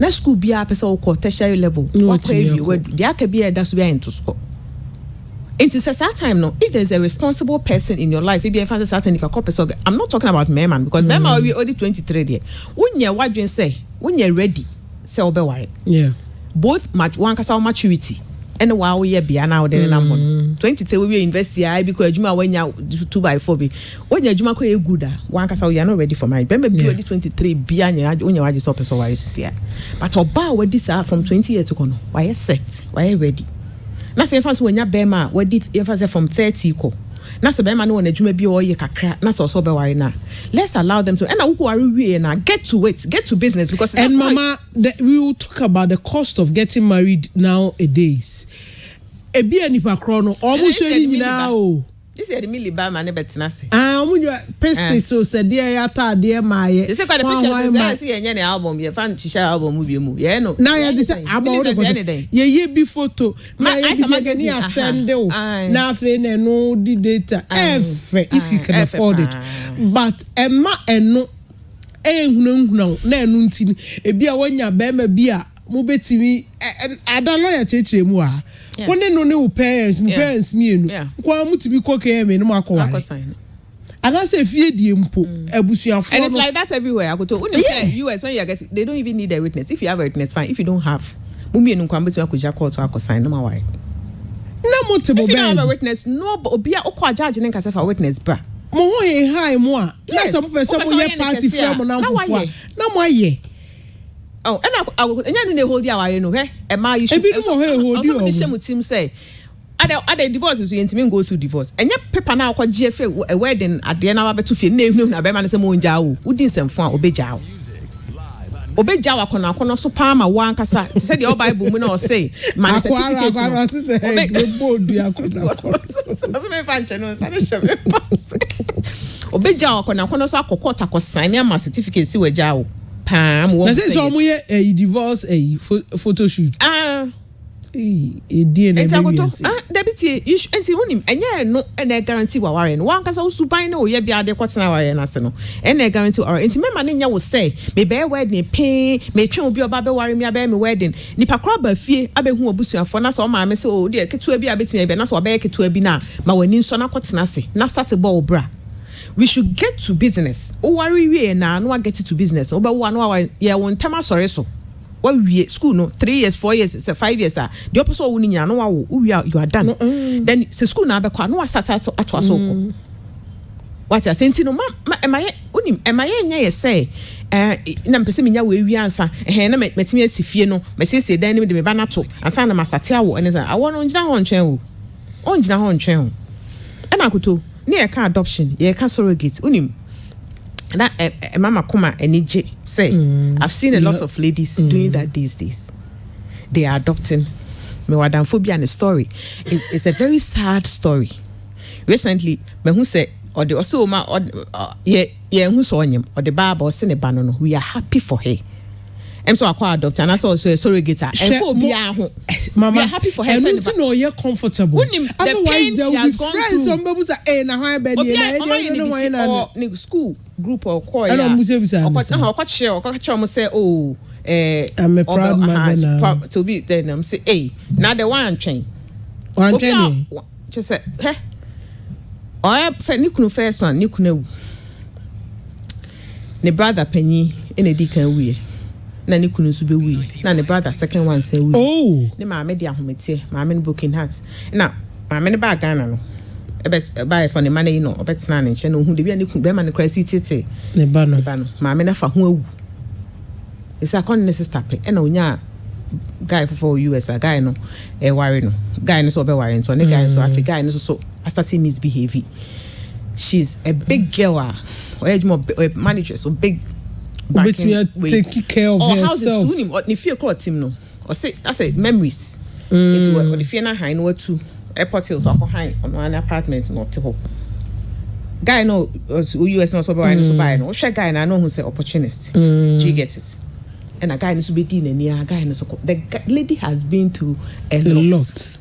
na school bia pesa o tertiary level what krabia dia ka bia da so bia into school. It is a time no if there's a responsible person in your life maybe if a certain if a couple so I'm not talking about man because man we already 23 there when you what you say when you're ready say obe worry yeah both one kasa maturity and wow ye bia now then am 23 we university I because adwuma when ya 2x4 be when ya adwuma ko e good one kasa we are not ready for marriage remember be already 23 bia nya when you waje so person worry sia but oba we this from 20 years ago no why set why ready. Na se fancy when ya bema we did emphasis from 30 ko na se bema no na adwuma bi o ye kakra na so be worry na let's allow them to and na worry we na get to business because and mama we will talk about the cost of getting married nowadays ebi anipa kro no omo hwe nyina o this is the milli ba man betina se omo nwa peste so se de ya ta de maaye this is quite the pictures say enye ne album ye fan shisha album bi mu ye no na ya de about ye bi photo na ye magazine asende o na afi na no di data if you can afford it but emma eno ehunahuna na enu ntini ebi a wanya ba ma bi a mo betimi ada lawyer chechire mu a woni no ne parents mienu kwa mutibi kokeme no makoware ana say fie die mpo abusuafo and it's like that everywhere Akoto when you say US when you get they don't even need a witness if you have a witness fine if you don't have mumienu kwa mbeti akoja court to akosign no maware na motebo be if you have a witness no obia okwa judge ne nkasa for witness bra mo ho ye high mo a na some person mo ye party from na mfufua na mo aye oh and enya no hold ya ware no he e ma you should hold you some team say ada divorce so yentimi go through divorce enya paper na akwaje fe a wedding ade na wabeto fie na ehunu na be ma na se mo nja wo udi nsemfo a obeja wa kono so pa ma wa nkasa say the bible mu na o say man certificate board ya kono so me fanche no sa na shebe pass obeja wa kono so akokota ko sign ma certificate si waja wo pa mo na say so mo ye a divorce a photo shoot deputy you enti wonim enye no na guarantee wa ware no wan kasa usuban na oye bia de kwetena ware na se no na guarantee or enti mema ne nya wo say me be wedding pay me twen obi oba be ware me aba me wedding nipa kra ba fie abehu obusuafo na so o ma me se o de ketua bi abetime be na so oba ye ketua bi na ma wani nso na kwetena se na start ball bra we should get to business o ware wie na no get to business oba wo na ware ye won tema sore so we school no 3 years 4 years 5 years the opposite wo nyina no wa wo you are done then se school na be kwa no start ato aso ko what you say no ma unim nya ye say na mpese menya we wi ansa na metimi asifie no mesese dan ni de me ba na to ansa na mastate awo ene say awo no ngina ho ntwen wo ongina ho ntwen wo na Akoto ne ye ka adoption ye ka surrogate unim that mama kuma enije say I've seen a lot of ladies doing that these days. They are adopting me wadanphobia and the story it's a very sad story. Recently me who say or the also ma ye who so onyem or the bible say ne ba no we are happy for her. So akwa adopt and also a surrogate and phobia ho mama we are happy for her and no you're comfortable otherwise there will be friends some people say na how be no school group or choir or say oh I'm a proud mother now. To be then I'm say hey now the one train just say hey I fe ni kunu first one ni kunu ne brother penny in a dikan we na ni kunu so be we na ne brother second one say we ne ma me dia hometie ma me booking heart na ma me ba Ghana no buy for the money you know obetina ne nche no hu de bia ne kun be ma ne crazy tete ne ba no ma me na fa ho awu isa kon ne sister pe e na onya guy for US a guy no e worry no guy no so be worry so ne guy so afi guy no so starting misbehaving. She's a big girl or manager so big take care of or herself. House is soon or if you call team no or say I said memories it was or the fear na high no to airport hills or high on an apartment not to hope guy no US no so buy no share guy na know who say opportunist. Do you get it? And a guy needs to be in a guy needs to the lady has been through a lot.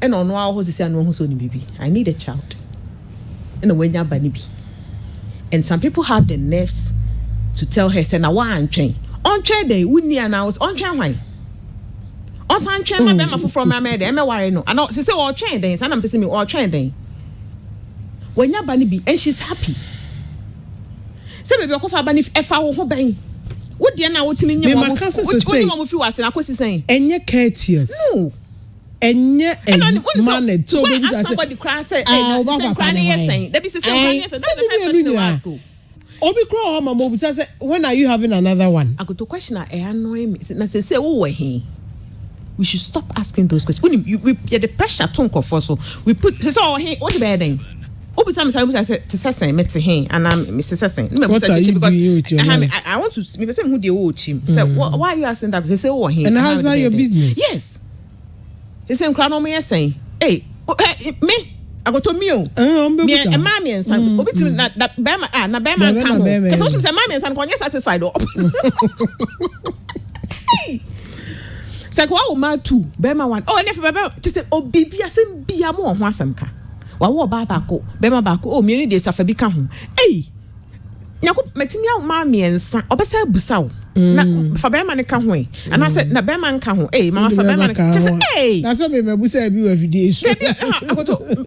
And on our house is no who's only baby. I need a child. And a way be. And some people have the nerves to tell her, say, now one train. On train day, we near now was on train wine. On some train, my bema from my mother, I'm a worry no. I know, she say, all train days, and I'm pissing me all train day. When your bunny be, and she's happy. Say, maybe I'll call for a bunny if I will obey. What do you know what you mean? What you want to ask, and I was saying, and you're courteous. No. And yet, man, so somebody cry say, "Hey, saying that is the same that's the first question you ask." Obi crow mama obi say, "When are you having another one?" I go to question I annoy me. Na say, "Oh, we should stop asking those questions. We the pressure to come for so we put say, "Oh, hey, what the bad thing?" Obi time I say to say me to him and I'm Mr. Sesen. Because I want to me person who dey owe him. Say, "Why are you asking that?" They say, "Oh, him." And how's that your business? Yes. The same crowd on me saying, hey, me, I go to me, and mammy and son, obi to that Bama, na Bama come home. Just what you say, mammy and son, when you're satisfied. Say, wow, ma two, Bama one. Oh, and if Bama just say, oh, baby, I say, be a more wasamka. Wa Baba, Bema Bako, oh, me days of a big home. Hey, Yaku, Metimia, mammy and son, Obasa Busau. Na for Bema ne ka ho and I said na Bema nka ho mama for Bema just hey that's what me say be every day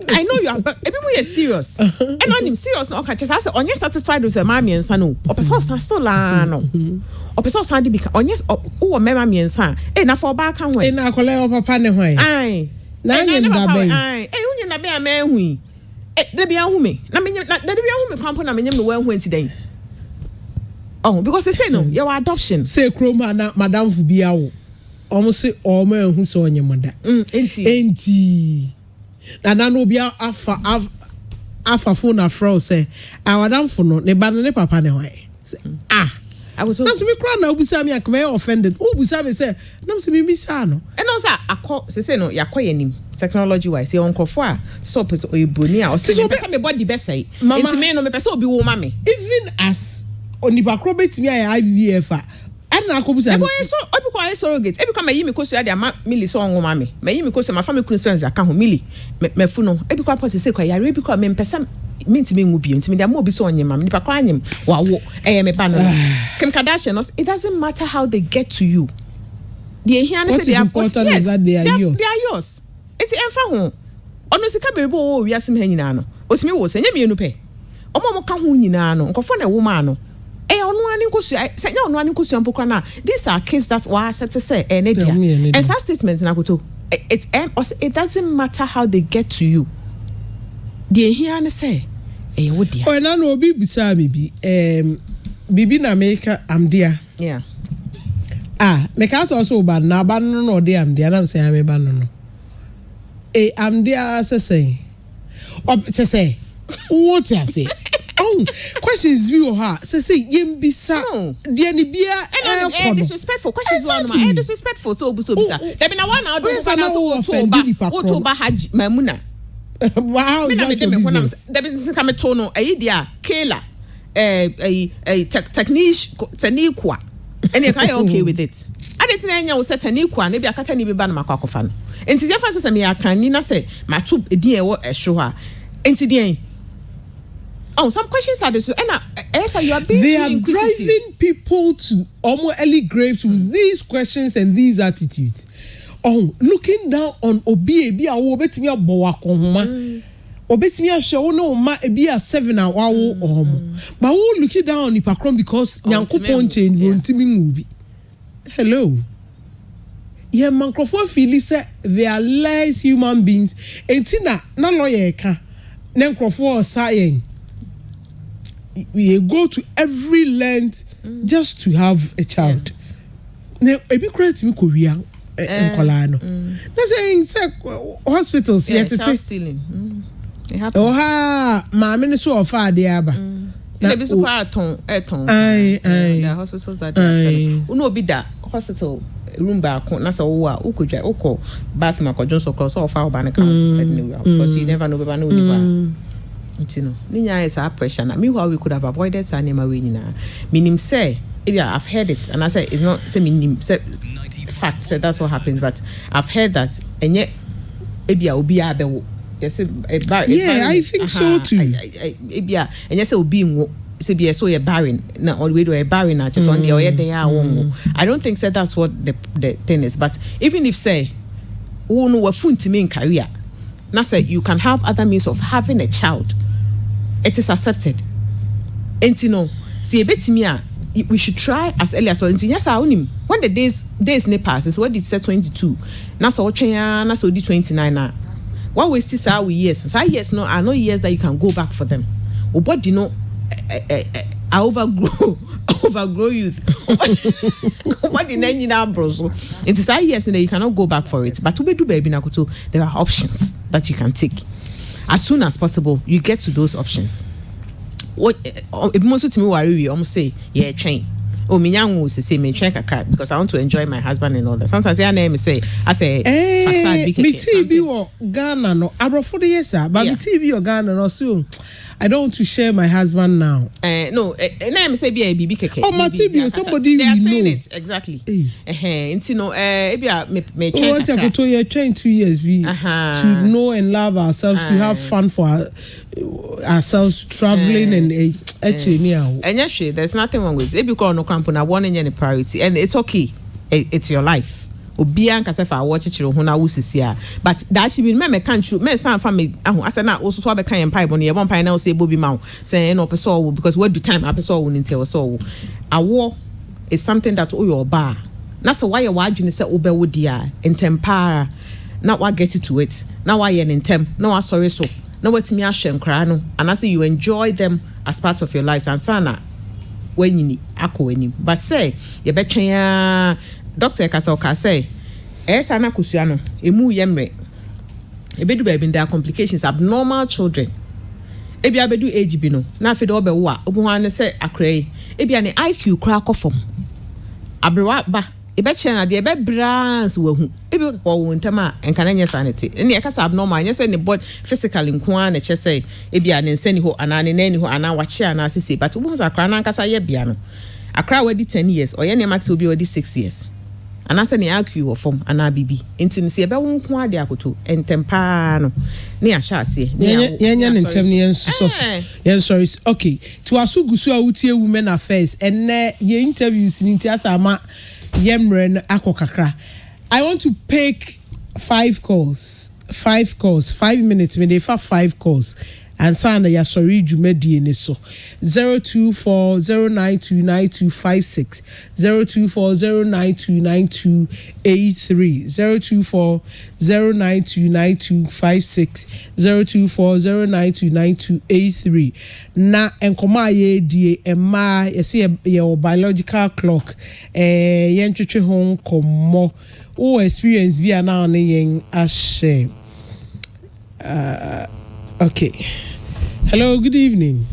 I know you are but people are serious and on him serious no okay just I say onye satisfied with the mama ensa no o person still la no o person stand be onye o mama ensa na for ba ka ho na akole o papa ne ho ai na anye ndabe unye na be amahu da bia hu me na me da bia hu me kwampo na me nyem no wa hu antidan. Oh, because they say no, your adoption. Say Chroma na Madame Fubiawo. Almost say all men who saw your mother. Enti. Na no bia afa phone afro say, "Our Madame for no, ne banane papa ne why." I was not to be crying now. Busami akme offended. Oh, Busami say, "No, se me bisa no." And also, akọ say no, yakọ nim technology wise. Say onko for so put oyibonia or say me body best say. Enti me no me pese obi wo ma me. Even as onipa kro betimi ay IVF ana akobusa e boy so obiko ay surrogate e biko ma yimi kosu ade ama mili so onwo ma me yimi kosu ma family kunu friends aka ho mili me fu no e biko apose se kwa yare biko me mpesa mintimi nwu bi ntimi de ama obi so onye ma nipa kwa anyem wa wo me ba no Kim Kardashian it doesn't matter how they get to you the here say they have got yes, that they are yours it's emfa ho ono sika berebo wo wiase me nyina no otimi wo se nyame enu pe omo ka ho nyina no nkofo na wo ma no these are kids that were set to say and that statement in Akoto it doesn't matter how they get to you they hear and say what dear oh na no bi bisa me bi bibi na make am there yeah make us also bad na ba no dey am there na say am ba no am there say what you say questions we her say yem bisa dia ni bia disrespectful questions one disrespectful so obuso bisa there be na one now do na so to ba haji mamuna wow is that your business there be sin come to no dia Kayla technique and you can okay with it I didn't know anya wo set technique na bia kata ni be ba na makwakofa no enti ya fa say me aka ni na say ma tu edin e wo ehwo ha enti den Oh, some questions are this, and you are being they too are inquisitive. driving people to almost early graves with these questions and these attitudes. Oh, looking down on Obi Ebi awo betimi abowa konhoma. Obetimi ahwe no ma ebi a 7 awo but wo looking down on Ipakron because Nyankopon change wontimi ngubi. Hello. Yeah, microphone feel say they are less human beings. Entina na lawyer ka na microphone saying we go to every length just to have a child. Now, ebi create me Korea. Nkolano. Na saying say hospitals yet child stealing. It happens. Oh ha, maame ne so ofa ade aba. Na be so quite the hospitals that they are selling. Uno be that hospital room back na say wo a ukudwa ukọ bathroom akọjon so cross ofa obanaka because you never know no ni ntino ninya is our pressure na meanwhile we could have avoided sanema we nyina minim say I've heard it and I say it's not say minim say fact say that's what happens but I've heard that enye ebia obi abewo yes I think so too ebia enye say obi nwo say be so you're barren na all we do a barren na just on the oye dey awon I don't think say that's what the thing is but even if say who no wafuntimi in career na say you can have other means of having a child it is accepted entino see betimi a we should try as early as possible. Yes, when the days ne passes, what did say 22? Na so twenya na so di 29 na. What we still say we years? Say years no, I know years that you can go back for them. O body no I overgrow youth. What the name na broso. It is years and you cannot go back for it. But we do baby na Akoto, there are options that you can take. As soon as possible, you get to those options. What if most to me worry almost say yeah train me young will say me train kakra because I want to enjoy my husband and all that sometimes I name say I say facade big me TV or Ghana no abrofo de yes but me TV or Ghana no so I don't want to share my husband now no name say be a bibi keke oh my TV somebody they are saying know it exactly you know me train want to you train 2 years we to know and love ourselves to have fun for ourselves traveling and anyhow and yes there's nothing wrong with it because no cramp na one any priority and it's okay it's your life obia nkasa fa watch chiro ho na wusisia but that she been me can true me san fa me ahu asa na oso to abeka yen pai bo no ye bon pai na say bobi ma say no person wo because what do time person wo nti so awo is something that o your bar na so why you wadwene say obewo dia entempara na wa get to it na why yen entem na wa sorry so na watimi ahwe nkra no and I say you enjoy them as part of your lives and sana when you akọ but say you between doctor Kasoka say sana kusua no emu yemre ebedu baby there are complications abnormal children ebi abedu age bi no na afi de obewo a obu han say akrai ebi ne IQ kra akofom abrewa ba ebeche na de ebebrands wahu ebi ko wo ntama enka na nyesa nete ne ekasa abnormal nyesa ne body physically nko na che say ebi ane nsani ho ana ne nani ho ana wache ana sese but wo za kra na nkasa ye bia no akra wadi 10 years oye ne mate obi wadi 6 years ana se ne IQ wo form ana bibi enti se ebe wo nko ade Akoto entempa no ne ahya ase yenya ne ntem ne yenso yen sorry okay to asugusu a wutie women affairs and ye interviews ni nti asa ama yemren akokakra I want to pick 5 calls 5 minutes me dey for 5 calls and sana ya sorry jumedie ne so 0240929256 0240929283 0240929256 0240929283 na enkoma ye die ema yesi ye biological clock yen twetwe ho nkomo o experience bi ana ne yen ahye okay. Hello, good evening.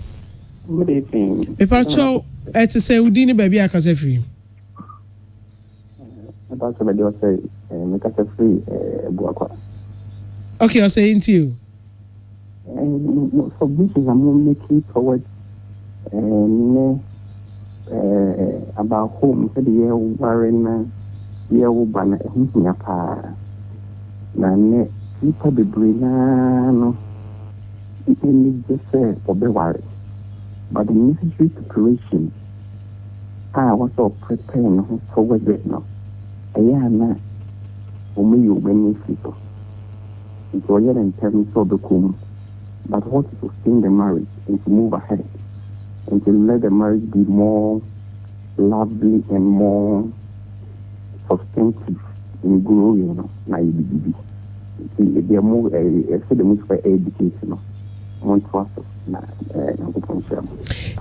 Good evening. Epacho, to say udini baby akase free. Epacho baby say make us free buakwa. Okay, I'll say into you. So this is I'm making forward about home for the year warren year ubana hinya pa na ne people be brina no it need just say obeware but the necessary preparation, what's all preparing for wedding now? Ayana, you benefit. It's all in terms of the comb, but what to sustain the marriage and to move ahead and to let the marriage be more lovely and more substantive in growing, they are more the most for education.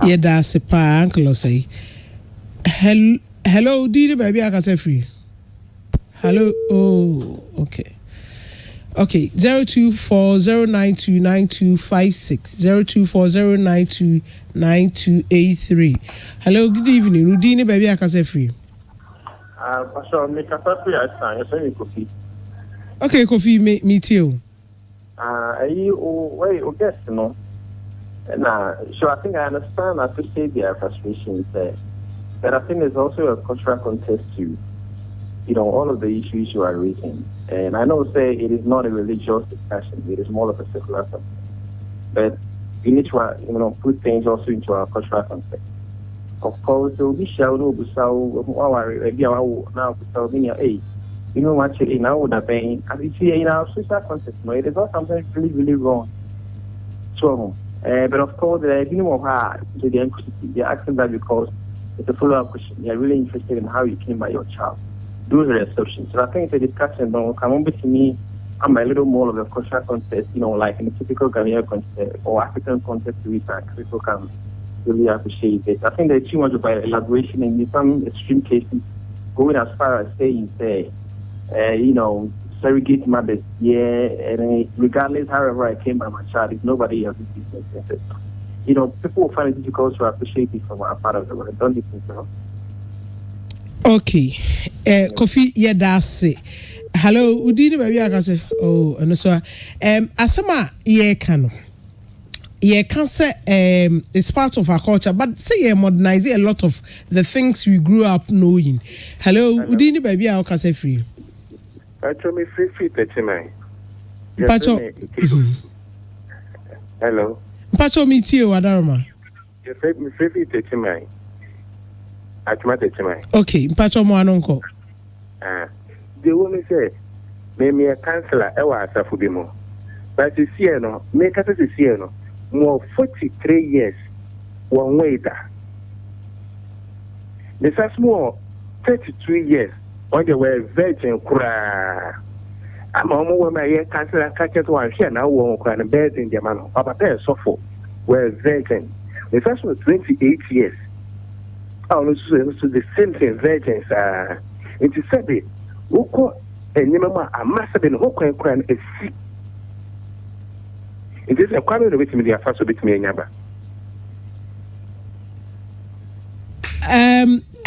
Yeah, that's a pa uncle say. Hello, dear baby, I can say free. Hello, oh, okay. Okay, 024092926 02409298283. Hello, good evening. Udine baby, I can say free. Okay, Kofi, me too. You guess, no. So I think I understand, I appreciate their frustrations there. But I think there's also a cultural context to, all of the issues you are raising. And I know, say, it is not a religious discussion, it is more of a secular something. But we need to, put things also into our cultural context. Of course, there will be shadow, now, actually, now would have been, as you see in our social context, it is not something really, really wrong. So, but of course, there is no hard to the emphasis. They're asking that because it's a follow-up question. They're really interested in how you came by your child. Those are exceptions. So I think the discussion will come over to me. I'm a little more of a cultural context, like in a typical Ghanaian context or African context, which people can really appreciate it. I think there's too much of elaboration and in some extreme cases going as far as saying, surrogate mothers, and regardless, however I came by my child, if nobody else is business. People find it difficult to appreciate it from our part of the world. Don't you think so? Okay. Kofi, that's it. Hello, Udini baby, I can say, oh, and so, Asama, Kano. Can say, it's part of our culture, but say, modernize a lot of the things we grew up knowing. Hello, Udini baby, I can say free. Pacho me free tetimai. Pacho. Hello. Pacho me too, Adarma. You say me free tetimai. Atuma tetimai. Okay, Pacho mo anonko. The woman say, me a counselor ewa asafu bi mo. But you see no, me ka say see no, more 43 years one way da. The first more 32 years. When they were virgin cry, I'm almost my year cancer catches one share now won't cry and bed in the man. Papa Bear suffer were virgin. The first was 28 years. I was the same thing, virgins. It is said, who call and Yamama, I must have been who can cry and sick. It is a quarrel with me, the first with me, Yaba.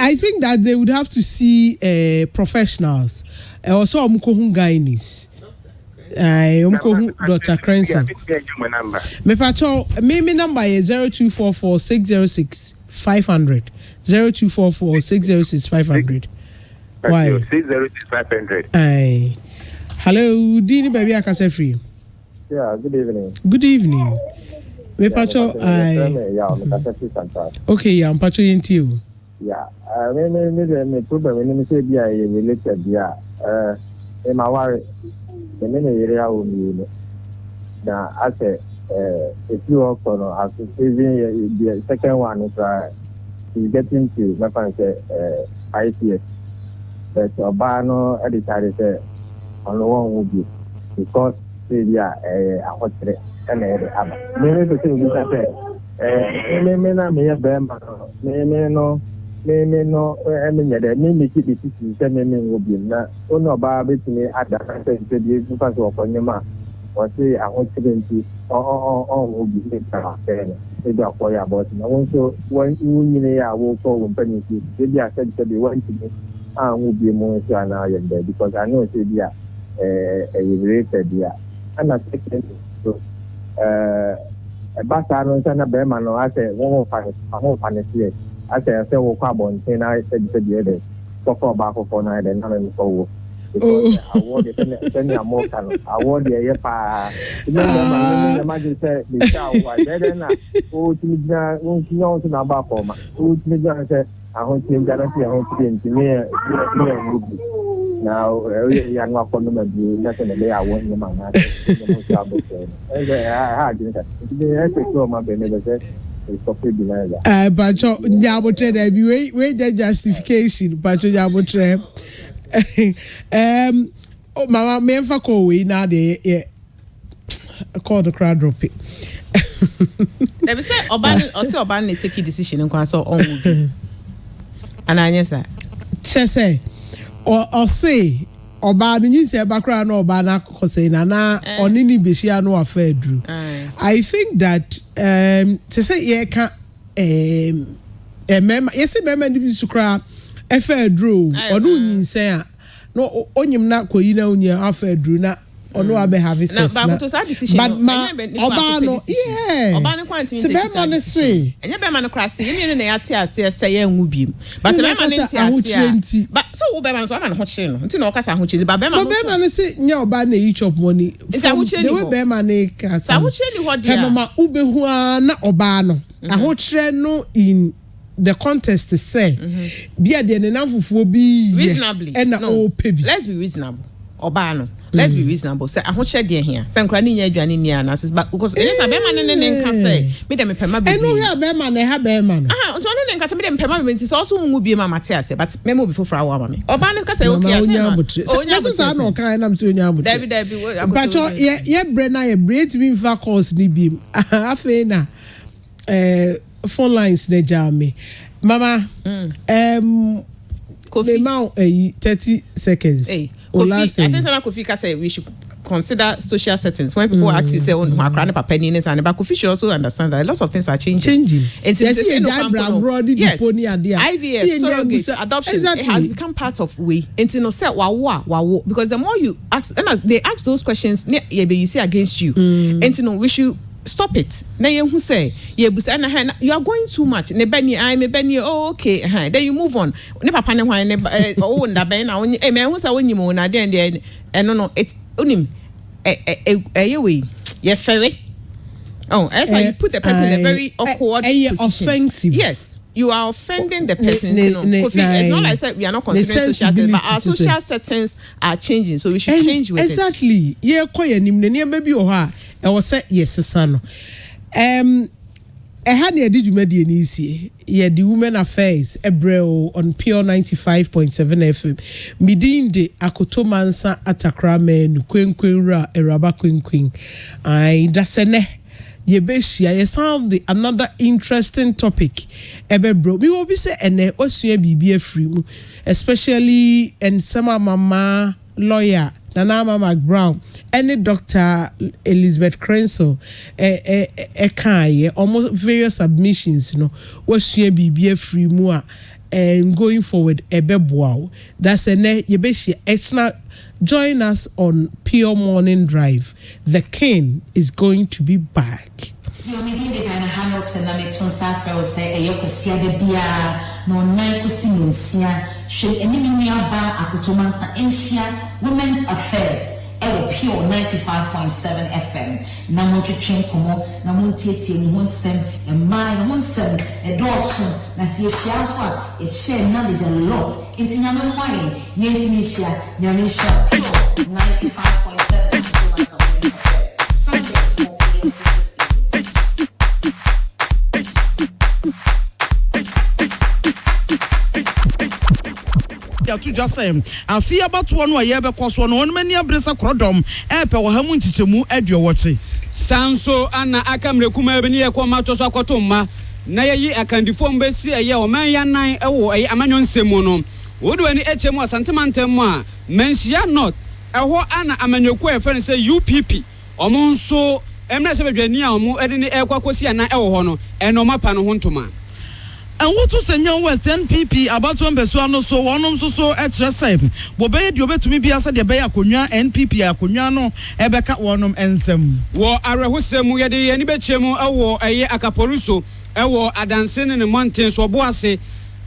I think that they would have to see professionals. Also, Eunice. Dr. Crenson. My number is 0244 606 500. 0244 606 500. Why? 606 500. Aye. Hello, Dini baby, I can say free. Yeah, good evening. Good evening. Me pacho okay, yeah, I'm pacho into. Yeah, me problem when me say be related yeah. My worry the main area will be now as if you also as even the second one is getting to my friend say 5 years. But Obano editor say on the one will be because yeah I want to and maybe the thing is that me na me bema me no me keep it to me will be na no ba betimi ada say the because of onyema or say I want to be will be there e do akoya about na won so when you ya wo ko won pani ki dey said to be want to be will be more so na there because I know say dia related dia and I think so basa no sana be ma no ase won fa ne tie ase we kwa bon tin na said the other so ba ko for na den na me ko because award the more can award the pa the imagine say the show why then na o ti gina o ti yon to na ba for ma o ti gina say ahon ti guarantee ahon ti me now ya nwa ko no ma bi na say le awon ni ma na mo sa bo say ha gina ka the so ma be ne be say Bacho Nyabotre there be we justification Bacho Nyabotre oh mama me fa ko we na de call the crowd drop it They be say oban ne take decision nko so on will be ananya sa say or say oba no nyi se bakra na oba na akose na oni ni behia no afa adru I think that to say ye can mema yes mema ni bi sukra afa adru onu nyi se a no onyim na koyi na onya afa adru na ono abe have sex na but to say decision oba no yeah oba no kwanti me take decision enye be ma no krase yemi ne ya te ase say ya nwu bi but be ma ne te ase but so wo be ma so ma no ho kire no nti na o kasa ho kire but be ma no say nya oba na e chop money the way be ma na kasa sa ho kire ni ho dia mama ube hu na oba no aho kire no in the contest say bia de ne nanfufuo bi reasonably na o pebi let's be reasonable oba no let's be reasonable say ahoche de here say nkra ni nya adwane ni ana but because Eunice be ma ne nka say me dem pema be enu here be ma ne ha be ma no nto no nka say me dem pema be nti so so nwu bi ma mate ase but me mo bi fofra wa ma me oba no nka say okay ase no onya butre no kan na mse onya butre David Bacho ye bre na ye bre ti mi fa course ni bi afi na phone lines na jam mama Kofi now 30 seconds Kofi, I think Sana Kofi say we should consider social settings. When people ask you say, "Oh, my grandpa papa ni nesa," but Kofi should also understand that a lot of things are changing. And yes, IVF, surrogate, adoption, exactly. It has become part of way. And no say wow, because the more you ask, and as they ask those questions, you see against you. And no, we should stop it. Na ye who say you are going too much. Ne beni I me beni oh okay. Then you move on. Ne papa ne hwan ne oh nda ben na me who say woni mo na den no it's unim we ye ferry. Oh, as you put the person in a very awkward position. Offensive. Yes. You are offending the person. Kofi, it's not like I said we are not considering social settings, but our social settings are changing, so we should change with exactly. it. Exactly. Yeah, koye nim ne baby o ha. I was say yes sano. Had the djumadi ni isi. Yeah, the Women Affairs Ebreo on Pure 95.7 FM. Midin de Akoto Mansa Attakora men Queen Eraba Queen. Ai dasene. Yebeshia ye sound another interesting topic ebebro we will be say ene osua bibia free mu especially and some mama lawyer Ama Mcbrown any Dr. Elizabeth Crenso almost various submissions osua bibia free mu and going forward ebeboa that's ene yebeshia extra. Join us on Pure Morning Drive. The King is going to be back. Women's Affairs. Pure 95.7 FM. Namu twetwe komo, namu tietie mu nsem, emai mu nsem, edoso, na si ehia so a e share knowledge a lot. Inti nyame mwaye, nyenti ni share, nyame share. Pure 95.7 FM. Subject more clear to just say I fear about one way ever cost one many abresa crodom epe wo hamu ntichemu aduo woche sanso ana akamre kuma be ne yakoma to so akotomma na yeyi akandifo mbesi eye o man yanan ewo amanyo nsemu no wodu ani echemu asantemantem a mensia not eho ana amanyoku efe say UPP omo nso emre se bedwani a omo ede ne ekwakosi ana ewo ho no eno mapa no ho ntoma. And what to say West NPP about one besuano so one so extra same. Bobe di obe to me be asa de be akonya NPP akonya no ebeka wonom ensem. Wo arehosem ye de ani bechemu ewo eye akaporuso ewo adanse ne mountain so bo ase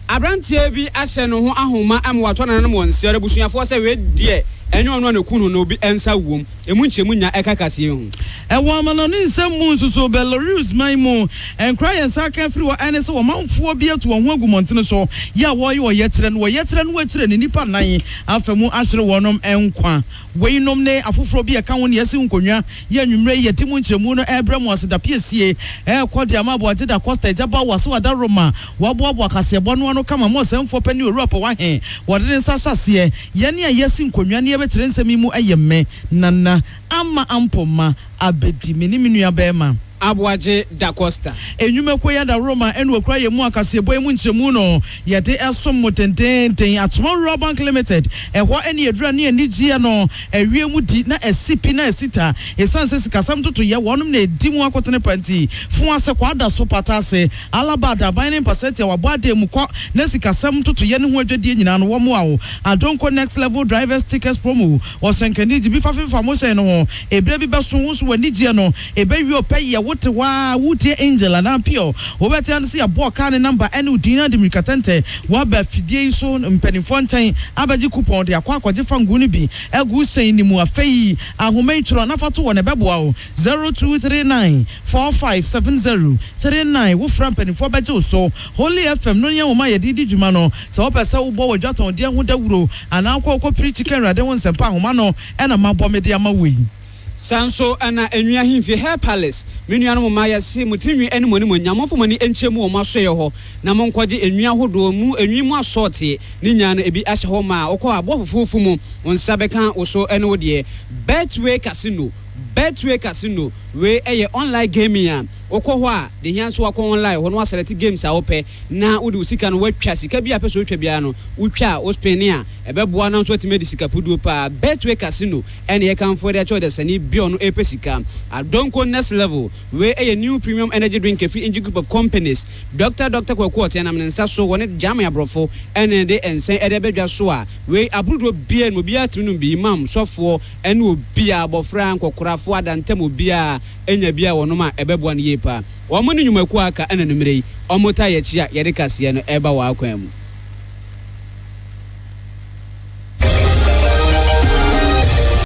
abrantie bi ahye no ho ahoma amwato na no wonse rebusuafo se we die enyo no na kunu no bi ensa wom emu nchemu nya ekakase hu ewa ma no nsem mu nsuso Belarus maimu enkra yensa ka firi wa ene se wo manfo bi ato ho agumontene so ya wo ye yekyere no akire ne nipa nan afemu ahwere wonom enkwa weinom ne afoforo bi eka ho ne yesi nkonwa ya nwumre ye timu nkyeremu no ebremu aseda piesie kwode amabo ageda Costa ejaba wase wada Roma waboabo akasebo no no kama mo semfo pani Europe wa he wode ne sasase ye ne yesi nkonwa ne ye bekyere nsemi mu ayemme nana ama ampoma abedi meniminu abema Abuaje da Costa enyume ko ya da Roma enu okra ye mu akasebo mu nkyeremu no ye de esom motententen Atoma Bank Limited ehwo ene edura ne anigie no ewie mu di na esipi na esita esanse sikasam toto ye wonum na edi mu akotene panti fun ase kwada so patase alaba da 9% ya wabade mu ko na sikasam toto ye ne ho adwade nyina no wo mu awo Adonko next level drivers tickets promo wosenkani jibi fafa motion no ebre bi beso wo so wanigie no ebe wi opeye wote wa wote angel and apio obeti an see a book kan number enu dina de mikatente wa ba fidie so mpanifo ntan abaji coupon de akwaje fangu ni bi egu sen ni mu afei ahoma itro na fato wo ne beboa o 0239457039 wo fra mpanifo baje so Holy FM no nya wo ma ye didi djuma no se wo pese wo bo wadwaton de ho dawuro ana akwa preach ken rade won sempa ahoma no e na mabọ mede ama wei Sanso ana enua himfi Hair Palace menua no ma yase mutinwi enimo ni monyamofo mani enchemu o masoye ho na monkwaje enua hodo mu enwi mu assorte ni nya no ebi ahye ho ma okọ abofufufu mu onsabeka oso ene wo de Betway Casino we eye online gaming ya okọ ho a de hianso akọ online ho no aselect games a ope na udi usika no watwa sika bia peso watwa bia no utwa o spin a ebeboa na so atime de sika pudu pa Betway Casino ene ye kan for the choice the sani bio no epesika Adonko next level we eye new premium energy drink free in group of companies Dr. Kwaku Otiana mensa so woni jama ya brofo ene de ensen ede bedwa so a we abrudo bia no bia tunu bi imam sofo ene obi a bofra nkokorafo adantem obi a enya bia wonoma ebeboa ne yepa wo mo ne nyumaku aka ene numere yi omota ye chia ye de kase no eba wa akwan mu